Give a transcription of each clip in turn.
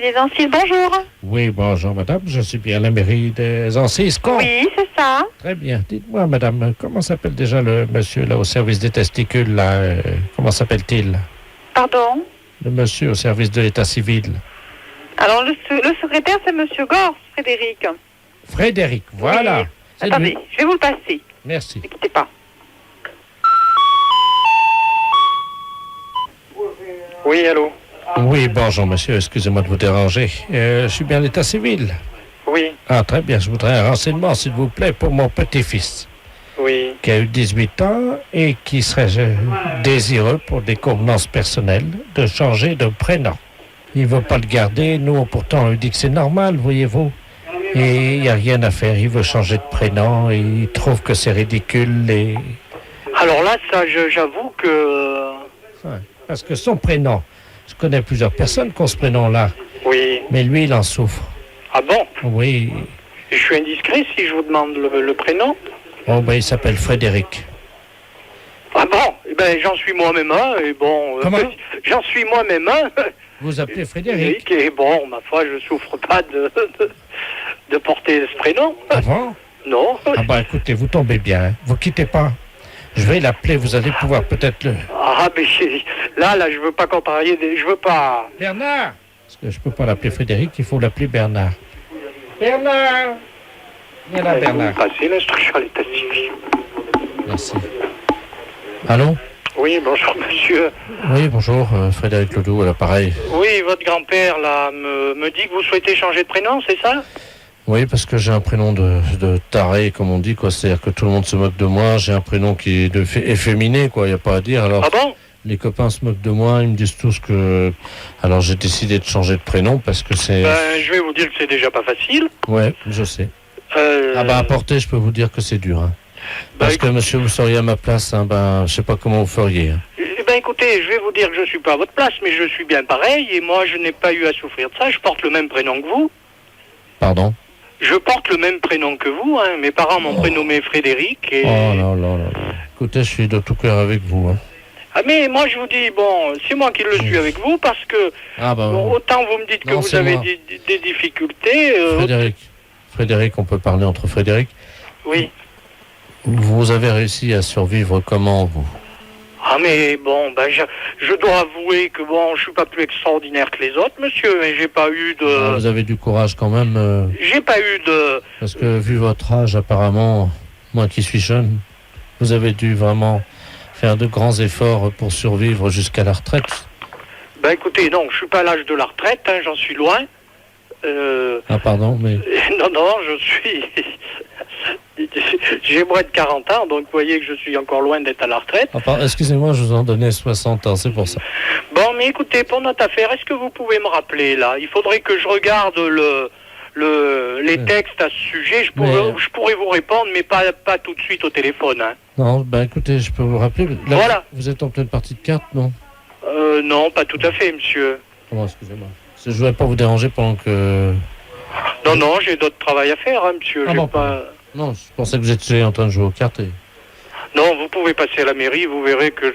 mairie des Ancises, bonjour. Oui, bonjour madame, je suis bien à la mairie des Ancises. Oui, c'est ça. Très bien. Dites-moi madame, comment s'appelle déjà le monsieur là au service des testicules là comment s'appelle-t-il? Pardon? Le monsieur au service de l'état civil. Alors, le secrétaire, c'est monsieur Gors, Frédéric. Frédéric, voilà. Oui. Attendez, je vais vous le passer. Merci. Ne quittez pas. Oui, allô? Oui, bonjour monsieur, excusez-moi de vous déranger. Je suis bien à l'état civil. Oui, Ah, très bien, je voudrais un renseignement, s'il vous plaît, pour mon petit-fils, oui. qui a eu 18 ans et qui serait désireux, pour des convenances personnelles, de changer de prénom. Il ne veut pas le garder, nous, pourtant, on lui dit que c'est normal, voyez-vous. Et il n'y a rien à faire, il veut changer de prénom, et il trouve que c'est ridicule, et... Alors là, ça, j'avoue que... Ouais, parce que son prénom, je connais plusieurs personnes qui ont ce prénom-là, Oui. mais lui, il en souffre. Ah bon? Oui. Je suis indiscret si je vous demande le prénom? Oh, ben, il s'appelle Frédéric. Ah bon? Eh ben, j'en suis moi-même un, et bon... Comment? J'en suis moi-même un. Vous appelez Frédéric? Et bon, ma foi, je souffre pas de porter ce prénom. Ah bon? Non. Ah ben, écoutez, vous tombez bien, hein. Vous quittez pas. Je vais l'appeler, vous allez pouvoir peut-être le... Ah, mais là, je veux pas contrarier je veux pas... Bernard! Parce que je peux pas l'appeler Frédéric, il faut l'appeler Bernard. Bernard! Viens là, Bernard. Passer l'instruction à l'état civil. Merci. Allô? Oui, bonjour, monsieur. Oui, bonjour, Frédéric Ledoux à l'appareil. Oui, votre grand-père, là, me dit que vous souhaitez changer de prénom, c'est ça? Oui, parce que j'ai un prénom de taré, comme on dit, quoi. C'est-à-dire que tout le monde se moque de moi. J'ai un prénom qui est efféminé, quoi. Il n'y a pas à dire. Alors, Ah bon? les copains se moquent de moi. Ils me disent tous que... Alors, j'ai décidé de changer de prénom parce que c'est... Ben, je vais vous dire que c'est déjà pas facile. Ouais, je sais. Ah bah, à porter, je peux vous dire que c'est dur, hein. Parce que, monsieur, vous seriez à ma place, hein, ben, je sais pas comment vous feriez. Hein. Eh ben, écoutez, je vais vous dire que je suis pas à votre place, mais je suis bien pareil, et moi, je n'ai pas eu à souffrir de ça. Je porte le même prénom que vous. Pardon? Je porte le même prénom que vous, hein. Mes parents m'ont prénommé Frédéric, et... Oh là là là là. Écoutez, je suis de tout cœur avec vous, hein. Ah, mais moi, je vous dis, bon, c'est moi qui le suis avec vous, parce que... Ah bah... Bon, autant vous me dites que Non, vous c'est avez moi. des difficultés... Frédéric, on peut parler entre Frédéric. Oui. Vous avez réussi à survivre comment, vous? Ah, mais bon, ben, je dois avouer que bon, je suis pas plus extraordinaire que les autres, monsieur, mais j'ai pas eu de... Ah, vous avez du courage quand même. J'ai pas eu de... Parce que vu votre âge, apparemment, moi qui suis jeune, vous avez dû vraiment faire de grands efforts pour survivre jusqu'à la retraite. Ben, écoutez, non, je suis pas à l'âge de la retraite, hein, j'en suis loin. Ah, pardon, mais... Non, je suis... J'ai moins de 40 ans, donc vous voyez que je suis encore loin d'être à la retraite. Ah, excusez-moi, je vous en donnais 60 ans, c'est pour ça. Bon, mais écoutez, pour notre affaire, est-ce que vous pouvez me rappeler, là? Il faudrait que je regarde les textes à ce sujet. Je pourrais vous répondre, mais pas tout de suite au téléphone. Hein. Non, ben écoutez, je peux vous rappeler. Là, voilà. Vous êtes en pleine partie de cartes, non? Non, pas tout à fait, monsieur. Comment, excusez-moi. Je ne voudrais pas vous déranger pendant que... Non, j'ai d'autres travail à faire, hein, monsieur. Ah, bon, pas... Non, je pensais que vous étiez en train de jouer aux cartes. Non, vous pouvez passer à la mairie, vous verrez que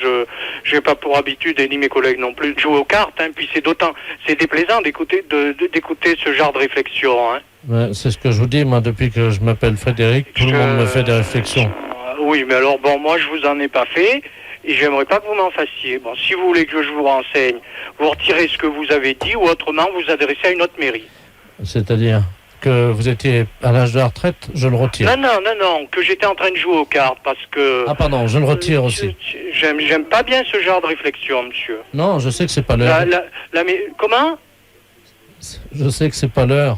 je n'ai pas pour habitude, et ni mes collègues non plus, de jouer aux cartes. Hein, puis c'est déplaisant d'écouter ce genre de réflexion. Hein. Ouais, c'est ce que je vous dis, moi, depuis que je m'appelle Frédéric, tout le monde me fait des réflexions. Oui, mais alors, bon, moi, je vous en ai pas fait, et j'aimerais pas que vous m'en fassiez. Bon, si vous voulez que je vous renseigne, vous retirez ce que vous avez dit, ou autrement, vous adressez à une autre mairie. C'est-à-dire que vous étiez à l'âge de la retraite, je le retire. Non, que j'étais en train de jouer aux cartes, parce que... Ah pardon, je le retire aussi. J'aime pas bien ce genre de réflexion, monsieur. Non, je sais que c'est pas l'heure. Comment? Je sais que c'est pas l'heure.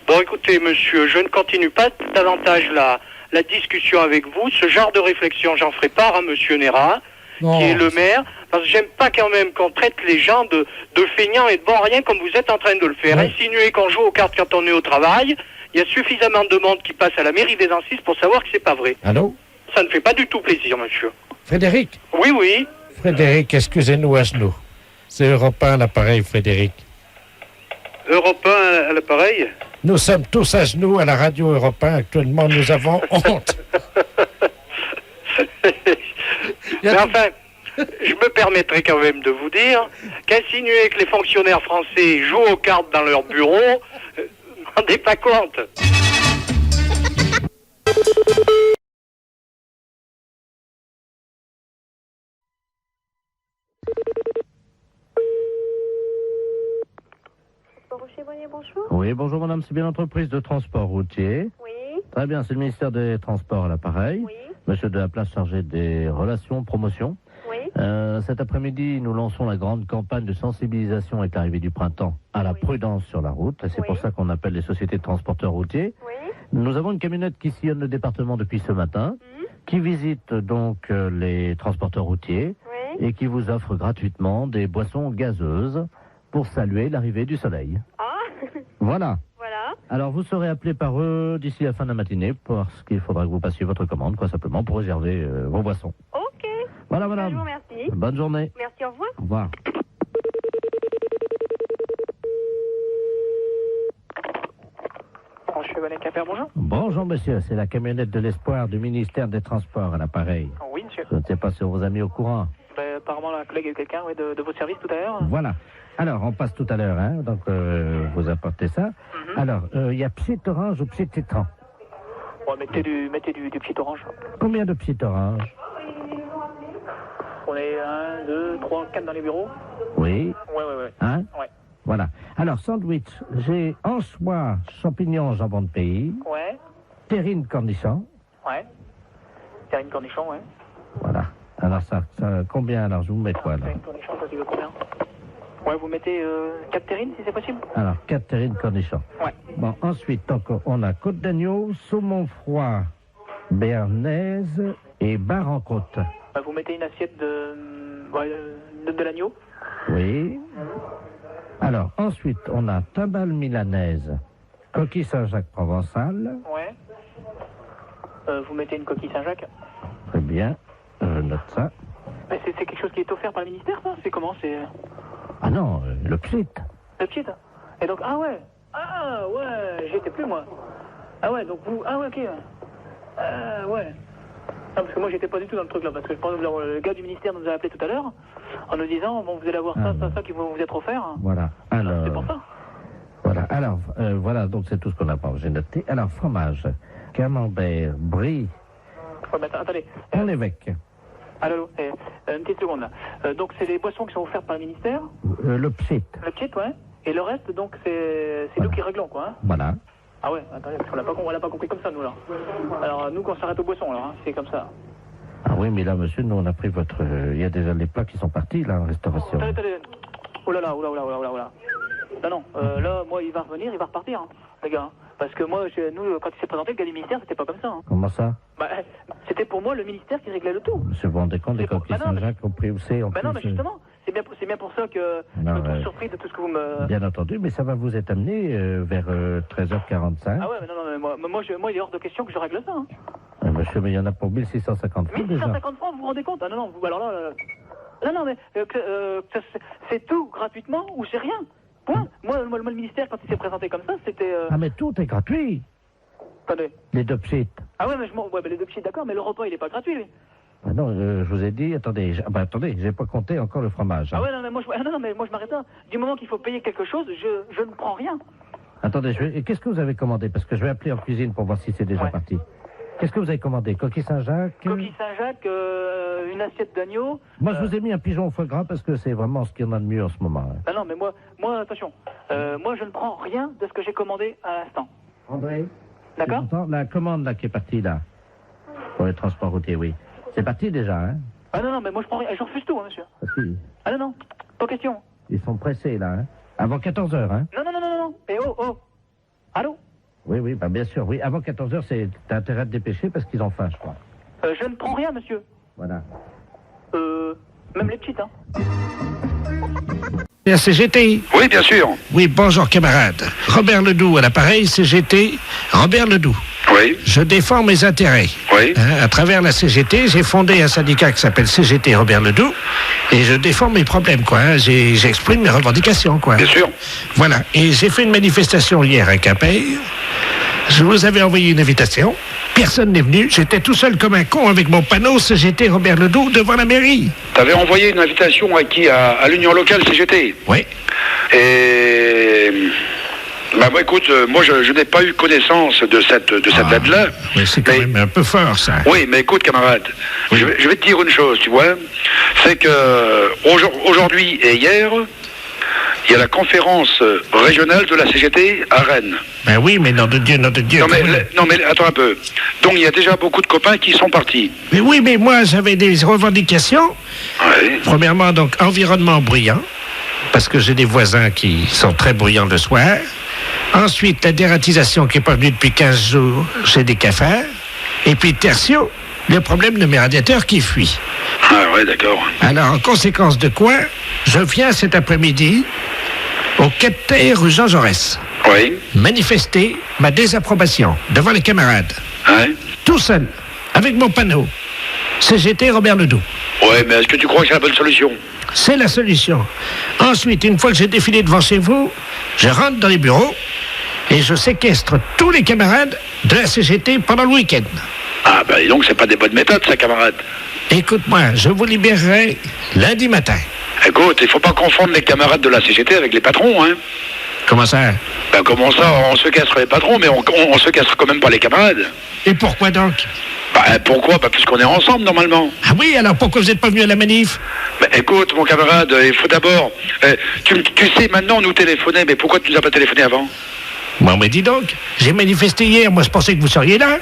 Bon, écoutez, monsieur, je ne continue pas davantage la discussion avec vous. Ce genre de réflexion, j'en ferai part à monsieur Néra, qui est le maire, parce que j'aime pas quand même qu'on traite les gens de feignants et de bons rien comme vous êtes en train de le faire. Ouais. Insinuer qu'on joue aux cartes quand on est au travail, il y a suffisamment de monde qui passe à la mairie des Ancises pour savoir que c'est pas vrai. Allô? Ça ne fait pas du tout plaisir, monsieur. Frédéric? Oui. Frédéric, excusez-nous à genoux. C'est Europe 1 à l'appareil, Frédéric. Europe 1 à l'appareil? Nous sommes tous à genoux à la radio Europe 1. Actuellement, nous avons honte. Mais enfin, je me permettrai quand même de vous dire qu'insinuer que les fonctionnaires français jouent aux cartes dans leur bureau, vous ne rendez pas compte. Bonjour. Oui, bonjour madame, c'est bien l'entreprise de transport routier. Oui. Très bien, c'est le ministère des Transports à l'appareil. Oui. Monsieur de la place chargé des relations, promotion. Oui. Cet après-midi, nous lançons la grande campagne de sensibilisation avec l'arrivée du printemps à la prudence sur la route. Et c'est pour ça qu'on appelle les sociétés de transporteurs routiers. Oui. Nous avons une camionnette qui sillonne le département depuis ce matin, qui visite donc les transporteurs routiers et qui vous offre gratuitement des boissons gazeuses pour saluer l'arrivée du soleil. Ah. Voilà. Voilà. Alors, vous serez appelé par eux d'ici la fin de la matinée parce qu'il faudra que vous passiez votre commande, quoi, simplement, pour réserver vos boissons. Ok. Voilà, madame. Je vous remercie. Bonne journée. Merci, au revoir. Au revoir. Bonjour. Bonjour, monsieur. C'est la camionnette de l'espoir du ministère des Transports à l'appareil. Oui, monsieur. Je ne sais pas si on vous a mis au courant. Apparemment, la collègue est quelqu'un de votre service tout à l'heure. Voilà. Alors, on passe tout à l'heure, hein. Donc, vous apportez ça. Alors, il y a Psyt Orange ou Psyt Citron. Bon, mettez du petit orange. Combien de Psyt Orange? On est 1, 2, 3, 4 dans les bureaux. Oui. Ouais. Hein? Ouais. Voilà. Alors, sandwich, j'ai anchois, champignons, jambon de pays, Ouais. terrine cornichon. Ouais. Terrine cornichon, ouais. Voilà. Alors, ça combien? Alors, je vous mets quoi, là? Terrine cornichon, ça, tu veux combien? Ouais, vous mettez 4 terrines, si c'est possible. Alors, 4 terrines cornichons. Ouais. Bon, ensuite, donc, on a côte d'agneau, saumon froid, béarnaise et bar en côte. Bah, vous mettez une assiette de l'agneau. Oui. Alors, ensuite, on a timbale milanaise, coquille Saint-Jacques provençal. Ouais. Vous mettez une coquille Saint-Jacques. Très bien. Je note ça. Mais c'est quelque chose qui est offert par le ministère, ça? C'est comment? C'est Ah non, le psit. le petit. Et donc, ah ouais, j'y étais plus, moi. Ah ouais, donc vous, ah ouais, ok. Ah ouais. Non, parce que moi, j'étais pas du tout dans le truc, là, parce que je pense que le gars du ministère nous a appelé tout à l'heure, en nous disant, bon, vous allez avoir ça qui vous être offert. Voilà. Alors, C'est pour ça. voilà. Alors, voilà, donc c'est tout ce qu'on a pas. J'ai noté. Alors, fromage, camembert, brie, Ouais, mais attendez. on évêque. Allô, une petite seconde, là. Donc, c'est les boissons qui sont offertes par le ministère, Le psit. le kit, ouais. Et le reste, donc, c'est nous qui réglons, quoi. Hein. Voilà. Ah ouais, attendez, parce qu'on l'a pas compris comme ça, nous, là. Alors, nous, qu'on s'arrête aux boissons, alors, hein, c'est comme ça. Ah oui, mais là, monsieur, nous, on a pris votre... Il y a déjà les plats qui sont partis, là, en restauration. Attendez. Oh là là. Non, là, moi, il va revenir, il va repartir, hein, les gars. Hein. Parce que moi, nous, quand il s'est présenté, le gars du ministère, c'était pas comme ça. Hein. Comment ça? Bah, c'était pour moi le ministère qui réglait le tout. Monsieur, vous vous rendez compte des coquilles Saint-Jacques au prix où c'est en Bah plus, non, mais justement, c'est bien pour ça que je Non, me trouve ouais. surpris de tout ce que vous me... Bien entendu, mais ça va vous être amené vers 13h45. Ah ouais, mais non, mais moi, il est hors de question que je règle ça. Hein. Monsieur, mais il y en a pour 1650 francs déjà. 1650 francs, vous vous rendez compte? Ah non, vous, alors là... Non, mais c'est tout gratuitement ou c'est rien. Point. Moi, le ministère, quand il s'est présenté comme ça, c'était... Ah, mais tout est gratuit. Attendez. Les deux psites. Ah ouais, mais les deux petits, d'accord, mais le repas, il est pas gratuit, lui. Ah non, je vous ai dit, attendez, j'ai pas compté encore le fromage. Hein. Ah ouais, non, mais moi, je m'arrête là. Du moment qu'il faut payer quelque chose, je ne prends rien. Attendez, qu'est-ce que vous avez commandé? Parce que je vais appeler en cuisine pour voir si c'est déjà parti. Qu'est-ce que vous avez commandé? Coquille Saint-Jacques? Coquille Saint-Jacques, une assiette d'agneau. Moi, je vous ai mis un pigeon au foie gras parce que c'est vraiment ce qu'il y en a de mieux en ce moment. Hein. Ah non, mais moi, attention. Moi, je ne prends rien de ce que j'ai commandé à l'instant. André? D'accord? La commande là qui est partie là, pour les transports routiers, oui. C'est parti déjà, hein? Ah non, mais moi, je prends rien. Je refuse tout, hein, monsieur. Ah, si. Ah non, pas question. Ils sont pressés là, hein? Avant 14h, hein? Non. Et oh. Allô? Oui, bah bien sûr, oui. Avant 14h, t'as intérêt à te dépêcher parce qu'ils ont faim, je crois. Je ne prends rien, monsieur. Voilà. Même les petites, hein. La CGT. Oui, bien sûr. Oui, bonjour camarade. Robert Ledoux à l'appareil, CGT. Robert Ledoux. Oui, Je défends mes intérêts. oui. À travers la CGT, j'ai fondé un syndicat qui s'appelle CGT Robert Ledoux et je défends mes problèmes, quoi. Hein. J'exprime mes revendications, quoi. Bien sûr. Voilà. Et j'ai fait une manifestation hier à Quimper Je vous avais envoyé une invitation. Personne n'est venu. J'étais tout seul comme un con avec mon panneau CGT Robert Ledoux devant la mairie. T'avais envoyé une invitation à qui? À l'union locale CGT? Oui. Et... Bah écoute, moi je n'ai pas eu connaissance de cette date-là. Mais c'est quand même un peu fort, ça. Oui, mais écoute, camarade, Oui. je vais te dire une chose, tu vois. C'est que aujourd'hui et hier, il y a la conférence régionale de la CGT à Rennes. Ben oui, mais nom de Dieu. Non mais attends un peu. Donc il y a déjà beaucoup de copains qui sont partis. Mais oui, mais moi, j'avais des revendications. Ouais. Premièrement, donc, environnement bruyant, parce que j'ai des voisins qui sont très bruyants le soir. Ensuite, la dératisation qui n'est pas venue depuis 15 jours chez des cafards. Et puis, tertio, le problème de mes radiateurs qui fuient. Ah ouais, d'accord. Alors, en conséquence de quoi, je viens cet après-midi au quai de terre rue Jean Jaurès Oui. manifester ma désapprobation devant les camarades. Ouais. Tout seul, avec mon panneau. CGT Robert Ledoux. Ouais, mais est-ce que tu crois que c'est la bonne solution? C'est la solution. Ensuite, une fois que j'ai défilé devant chez vous, je rentre dans les bureaux et je séquestre tous les camarades de la CGT pendant le week-end. Ah bah donc c'est pas des bonnes méthodes, ça, camarade. Écoute-moi, je vous libérerai lundi matin. Écoute, il faut pas confondre les camarades de la CGT avec les patrons, hein. Comment ça? Ben comment ça, on séquestre les patrons, mais on séquestre quand même pas les camarades. Et pourquoi donc? Bah pourquoi? Bah puisqu'on est ensemble normalement. Ah oui, alors pourquoi vous n'êtes pas venu à la manif? Ben écoute mon camarade, il faut d'abord... tu sais maintenant nous téléphoner, mais pourquoi tu nous as pas téléphoné avant? Bon, mais dis donc, j'ai manifesté hier, moi je pensais que vous seriez là.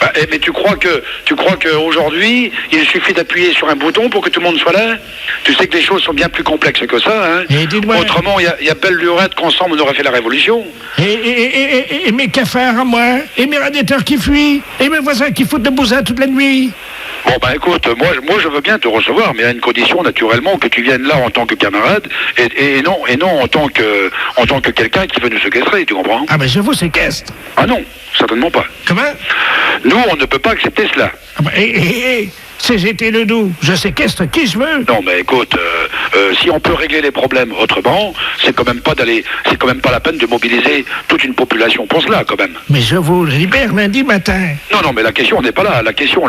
Bah, mais tu crois que aujourd'hui, il suffit d'appuyer sur un bouton pour que tout le monde soit là? Tu sais que les choses sont bien plus complexes que ça, hein. Et dites-moi... Autrement, il y a belle lurette qu'ensemble on aurait fait la révolution. Et mes cafards à moi, et mes radiateurs qui fuient, et mes voisins qui foutent de bousin toute la nuit. Bon bah écoute, moi je veux bien te recevoir, mais à une condition naturellement que tu viennes là en tant que camarade et non en tant que quelqu'un qui veut nous séquestrer, tu comprends? Ah ben je vous séquestre. Ah non, certainement pas. Comment? Nous on ne peut pas accepter cela. Ah ben, CGT Ledoux, je séquestre qui je veux. Non mais écoute, si on peut régler les problèmes autrement, c'est quand même pas la peine de mobiliser toute une population pour cela quand même. Mais je vous libère lundi matin. Non, mais la question n'est pas là. La question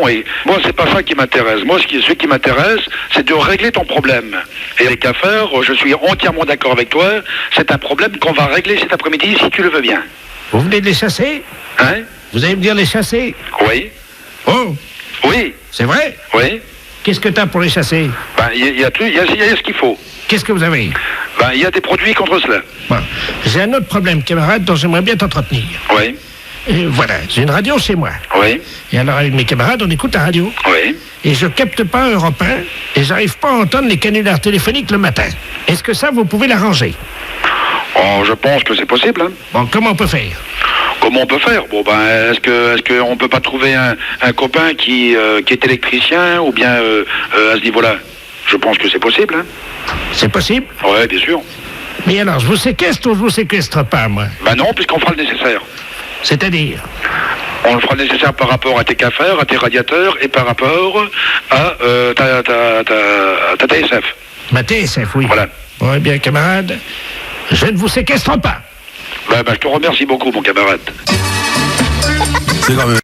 est... Moi, c'est pas ça qui m'intéresse. Moi, ce qui m'intéresse, c'est de régler ton problème. Et les cafards, je suis entièrement d'accord avec toi. C'est un problème qu'on va régler cet après-midi, si tu le veux bien. Vous venez de les chasser? Hein? Vous allez me dire les chasser? Oui. Oh, Oui. c'est vrai? Oui. Qu'est-ce que t'as pour les chasser? Ben, il y a ce qu'il faut. Qu'est-ce que vous avez? Ben, il y a des produits contre cela. Bon, j'ai un autre problème, camarade, dont j'aimerais bien t'entretenir. Oui. Et voilà, j'ai une radio chez moi. Oui. Et alors, avec mes camarades, on écoute la radio. Oui. Et je capte pas Europe 1 et j'arrive pas à entendre les canulars téléphoniques le matin. Est-ce que ça, vous pouvez l'arranger? Oh, je pense que c'est possible, hein. Bon, comment on peut faire? Comment on peut faire? Bon, ben, est-ce qu'on peut pas trouver un copain qui est électricien ou bien à ce niveau-là? Je pense que c'est possible, hein. C'est possible? Ouais, bien sûr. Mais alors, je vous séquestre ou je vous séquestre pas, moi? Ben non, puisqu'on fera le nécessaire. C'est-à-dire? On le fera le nécessaire par rapport à tes cafards, à tes radiateurs et par rapport à ta TSF. Ma TSF, oui. Voilà. Bon, eh bien, camarade, je ne vous séquestre pas. Ben, je te remercie beaucoup, mon camarade. C'est quand même...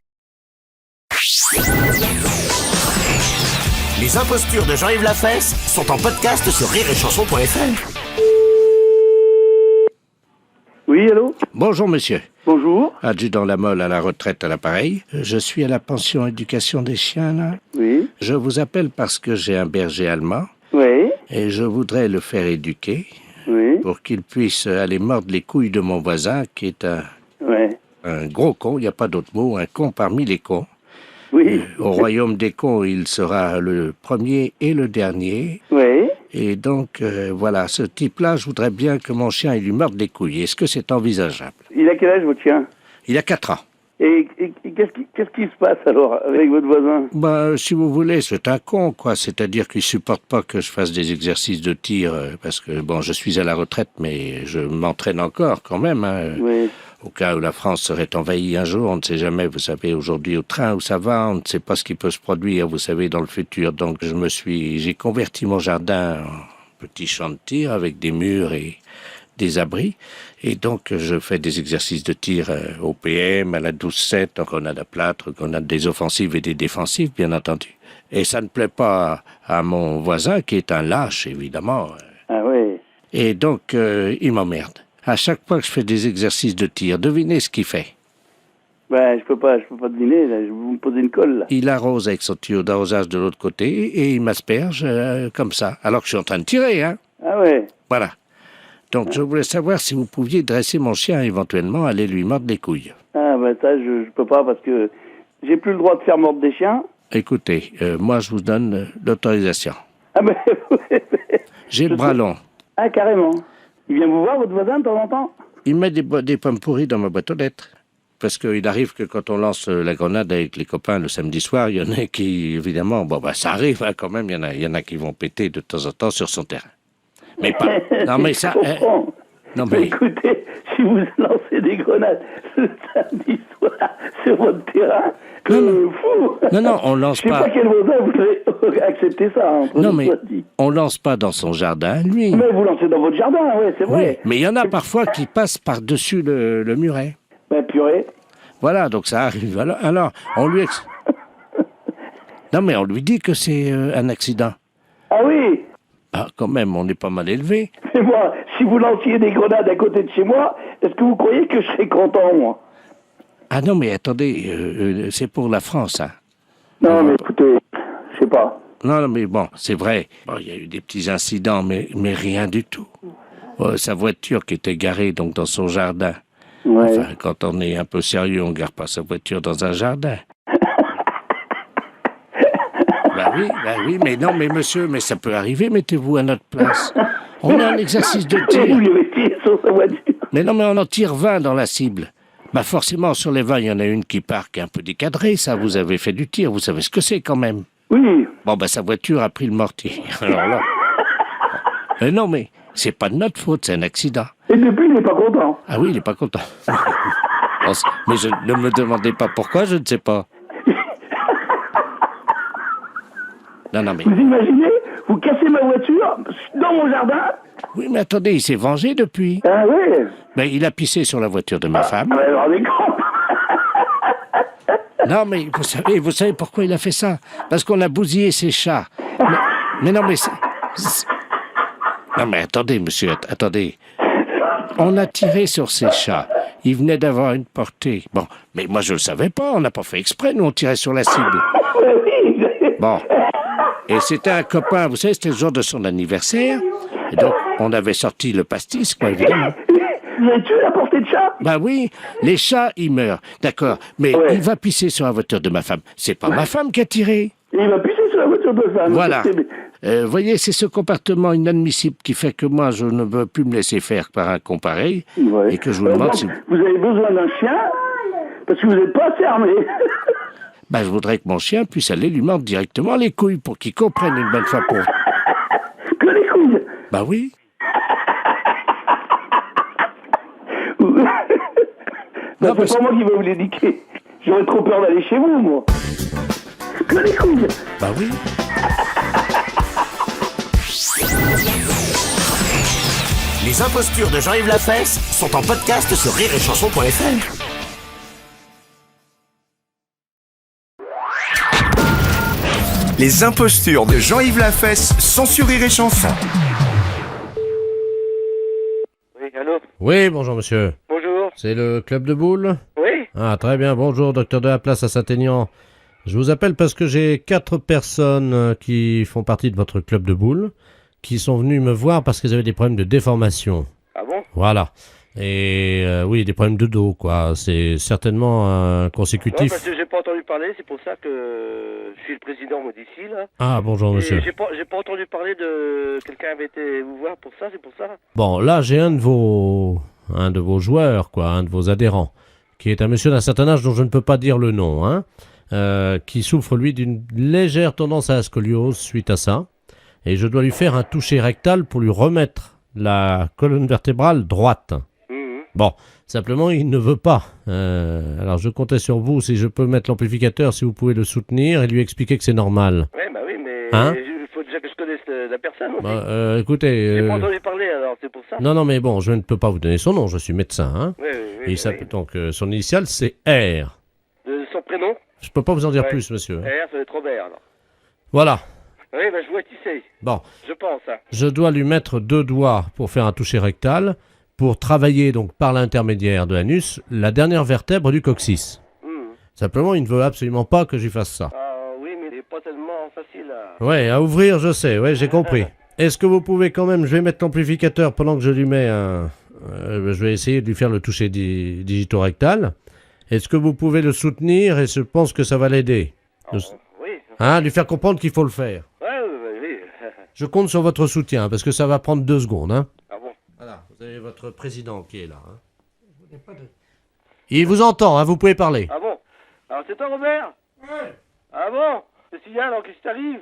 Les impostures de Jean-Yves Lafesse sont en podcast sur rireetchanson.fr. Oui, allô? Bonjour, monsieur. Bonjour. Adjudant Lamolle à la retraite à l'appareil. Je suis à la pension éducation des chiens, là. Oui. Je vous appelle parce que j'ai un berger allemand Oui. et je voudrais le faire éduquer Oui. pour qu'il puisse aller mordre les couilles de mon voisin, qui est Ouais. un gros con, il n'y a pas d'autre mot, un con parmi les cons. Oui. Au royaume des cons, il sera le premier et le dernier. Oui. Et donc, voilà, ce type-là, je voudrais bien que mon chien il lui morde les couilles. Est-ce que c'est envisageable? Il a quel âge, votre chien? Il a 4 ans. Et qu'est-ce qui se passe alors avec votre voisin? Ben, si vous voulez, c'est un con, quoi. C'est-à-dire qu'il supporte pas que je fasse des exercices de tir, parce que, bon, je suis à la retraite, mais je m'entraîne encore quand même, hein. Oui. Au cas où la France serait envahie un jour, on ne sait jamais, vous savez, aujourd'hui au train où ça va, on ne sait pas ce qui peut se produire, vous savez, dans le futur. Donc j'ai converti mon jardin en petit champ de tir avec des murs et des abris. Et donc, je fais des exercices de tir au PM, à la 12-7, en grenade à plâtre, grenade des offensives et des défensives, bien entendu. Et ça ne plaît pas à mon voisin, qui est un lâche, évidemment. Ah oui. Et donc, il m'emmerde. À chaque fois que je fais des exercices de tir, devinez ce qu'il fait. Ben, je peux pas deviner, là. Vous me posez une colle, là. Il arrose avec son tuyau d'arrosage de l'autre côté et il m'asperge comme ça, alors que je suis en train de tirer, hein. Ah ouais. Voilà. Donc, je voulais savoir si vous pouviez dresser mon chien, éventuellement, aller lui mordre les couilles. Ah ben ça, je peux pas parce que j'ai plus le droit de faire mordre des chiens. Écoutez, moi, je vous donne l'autorisation. Ah ben, J'ai le bras long. Ah, carrément. Il vient vous voir, votre voisin, de temps en temps? Il met des pommes pourries dans ma boîte aux lettres. Parce qu'il arrive que quand on lance la grenade avec les copains le samedi soir, il y en a qui, évidemment, bon, bah, ça arrive hein, quand même, il y en a qui vont péter de temps en temps sur son terrain. Mais pas... Non, mais ça... non, mais... Écoutez, si vous lancez des grenades le samedi soir sur votre terrain, fou. Non, on lance pas... Je sais pas quel voisin voudrait accepter ça. Hein, non, mais on lance pas dans son jardin, lui. Mais vous lancez dans votre jardin, ouais, c'est vrai. Oui, mais il y en a parfois qui passent par-dessus le muret. Ben, purée. Voilà, donc ça arrive. Alors on lui... Non, mais on lui dit que c'est un accident. Ah oui. Ah, quand même, on est pas mal élevé. Mais moi, si vous lanciez des grenades à côté de chez moi, est-ce que vous croyez que je serais content, moi? Ah non, mais attendez, c'est pour la France, hein. Non, mais écoutez, je sais pas. Non, mais bon, c'est vrai. Bon, il y a eu des petits incidents, mais rien du tout. Sa voiture qui était garée donc dans son jardin. Ouais. Enfin, quand on est un peu sérieux, on ne gare pas sa voiture dans un jardin. Bah oui, mais non, mais monsieur, mais ça peut arriver, mettez-vous à notre place. On a un exercice de tir. Vous lui avez tiré sur sa voiture. Mais non, mais on en tire 20 dans la cible. Bah forcément, sur les 20, il y en a une qui part, qui est un peu décadrée, ça, vous avez fait du tir, vous savez ce que c'est quand même. Oui. Bon, bah sa voiture a pris le mortier. Alors là... non, mais c'est pas de notre faute, c'est un accident. Et depuis, il n'est pas content. Ah oui, il n'est pas content. Mais ne me demandez pas pourquoi, je ne sais pas. Non, mais... Vous imaginez, vous cassez ma voiture dans mon jardin? Oui, mais attendez, il s'est vengé depuis. Ah ouais. Mais il a pissé sur la voiture de ma femme. Ah, alors, des grands. Non, mais vous savez pourquoi il a fait ça? Parce qu'on a bousillé ses chats. Mais non, mais... Non, mais attendez, monsieur, attendez. On a tiré sur ces chats. Ils venaient d'avoir une portée. Bon, mais moi, je le savais pas. On n'a pas fait exprès. Nous, on tirait sur la cible. Bon. Et c'était un copain, vous savez, c'était le jour de son anniversaire. Et donc, on avait sorti le pastis, quoi, évidemment. Vous avez tué la portée de chat? Bah oui, les chats, ils meurent. D'accord, mais il va pisser sur la voiture de ma femme. C'est pas ma femme qui a tiré. Il va pisser sur la voiture de femme. Voilà. Voyez, c'est ce comportement inadmissible qui fait que moi, je ne veux plus me laisser faire par un con pareil. Ouais. Et que je vous demande si... Vous avez besoin d'un chien parce que vous n'êtes pas assez armé. Ben, je voudrais que mon chien puisse aller lui mordre directement les couilles pour qu'il comprenne une bonne fois pour... Que les couilles? Bah oui. Non, c'est pas moi qui vais vous l'éduquer. J'aurais trop peur d'aller chez vous, moi. Que les couilles. Bah oui. Les impostures de Jean-Yves Lafesse sont en podcast sur rireetchanson.fr. Les impostures de Jean-Yves Lafesse sont sur Rire et Chanson. Oui, allô? Oui, bonjour monsieur. Bonjour. C'est le club de boules? Oui. Ah, très bien. Bonjour, docteur de la place à Saint-Aignan. Je vous appelle parce que j'ai 4 personnes qui font partie de votre club de boules qui sont venues me voir parce qu'elles avaient des problèmes de déformation. Ah bon? Voilà. Et oui, des problèmes de dos, quoi. C'est certainement un consécutif. Non, parce que j'ai pas entendu parler, c'est pour ça que je suis le président moi d'ici, là. Ah, bonjour monsieur. J'ai pas entendu parler de... Quelqu'un avait été vous voir pour ça, c'est pour ça? Bon, là, j'ai un de vos joueurs, quoi, un de vos adhérents, qui est un monsieur d'un certain âge dont je ne peux pas dire le nom, hein, qui souffre, lui, d'une légère tendance à la scoliose suite à ça. Et je dois lui faire un toucher rectal pour lui remettre la colonne vertébrale droite. Bon, simplement, il ne veut pas. Alors, je comptais sur vous, si je peux mettre l'amplificateur, si vous pouvez le soutenir et lui expliquer que c'est normal. Ouais, bah oui, mais hein? il faut déjà que je connaisse la personne. Écoutez... J'ai pas entendu parler, alors c'est pour ça. Non, mais bon, je ne peux pas vous donner son nom, je suis médecin. Hein. Oui. Donc, son initial, c'est R. Son prénom? Je peux pas vous en dire plus, monsieur. R, ça va être Robert, alors. Voilà. Oui, je vois qui c'est. Bon. Je pense, hein. Je dois lui mettre 2 doigts pour faire un toucher rectal, pour travailler, donc, par l'intermédiaire de l'anus, la dernière vertèbre du coccyx. Simplement, il ne veut absolument pas que j'y fasse ça. Oui, mais il n'est pas tellement facile à... Ouais, à ouvrir, je sais, ouais, j'ai compris. Est-ce que vous pouvez quand même, je vais mettre l'amplificateur pendant que je lui mets je vais essayer de lui faire le toucher digitorectal. Est-ce que vous pouvez le soutenir et je pense que ça va l'aider? Oui. Hein, lui faire comprendre qu'il faut le faire. Oui. Je compte sur votre soutien parce que ça va prendre 2 secondes. Hein. Ah bon? Voilà, vous avez votre président qui est là. Hein. Il vous entend, hein, vous pouvez parler. Ah bon? Alors c'est toi, Robert? Ouais. Ah bon? Le signal, alors qu'est-ce qui t'arrive?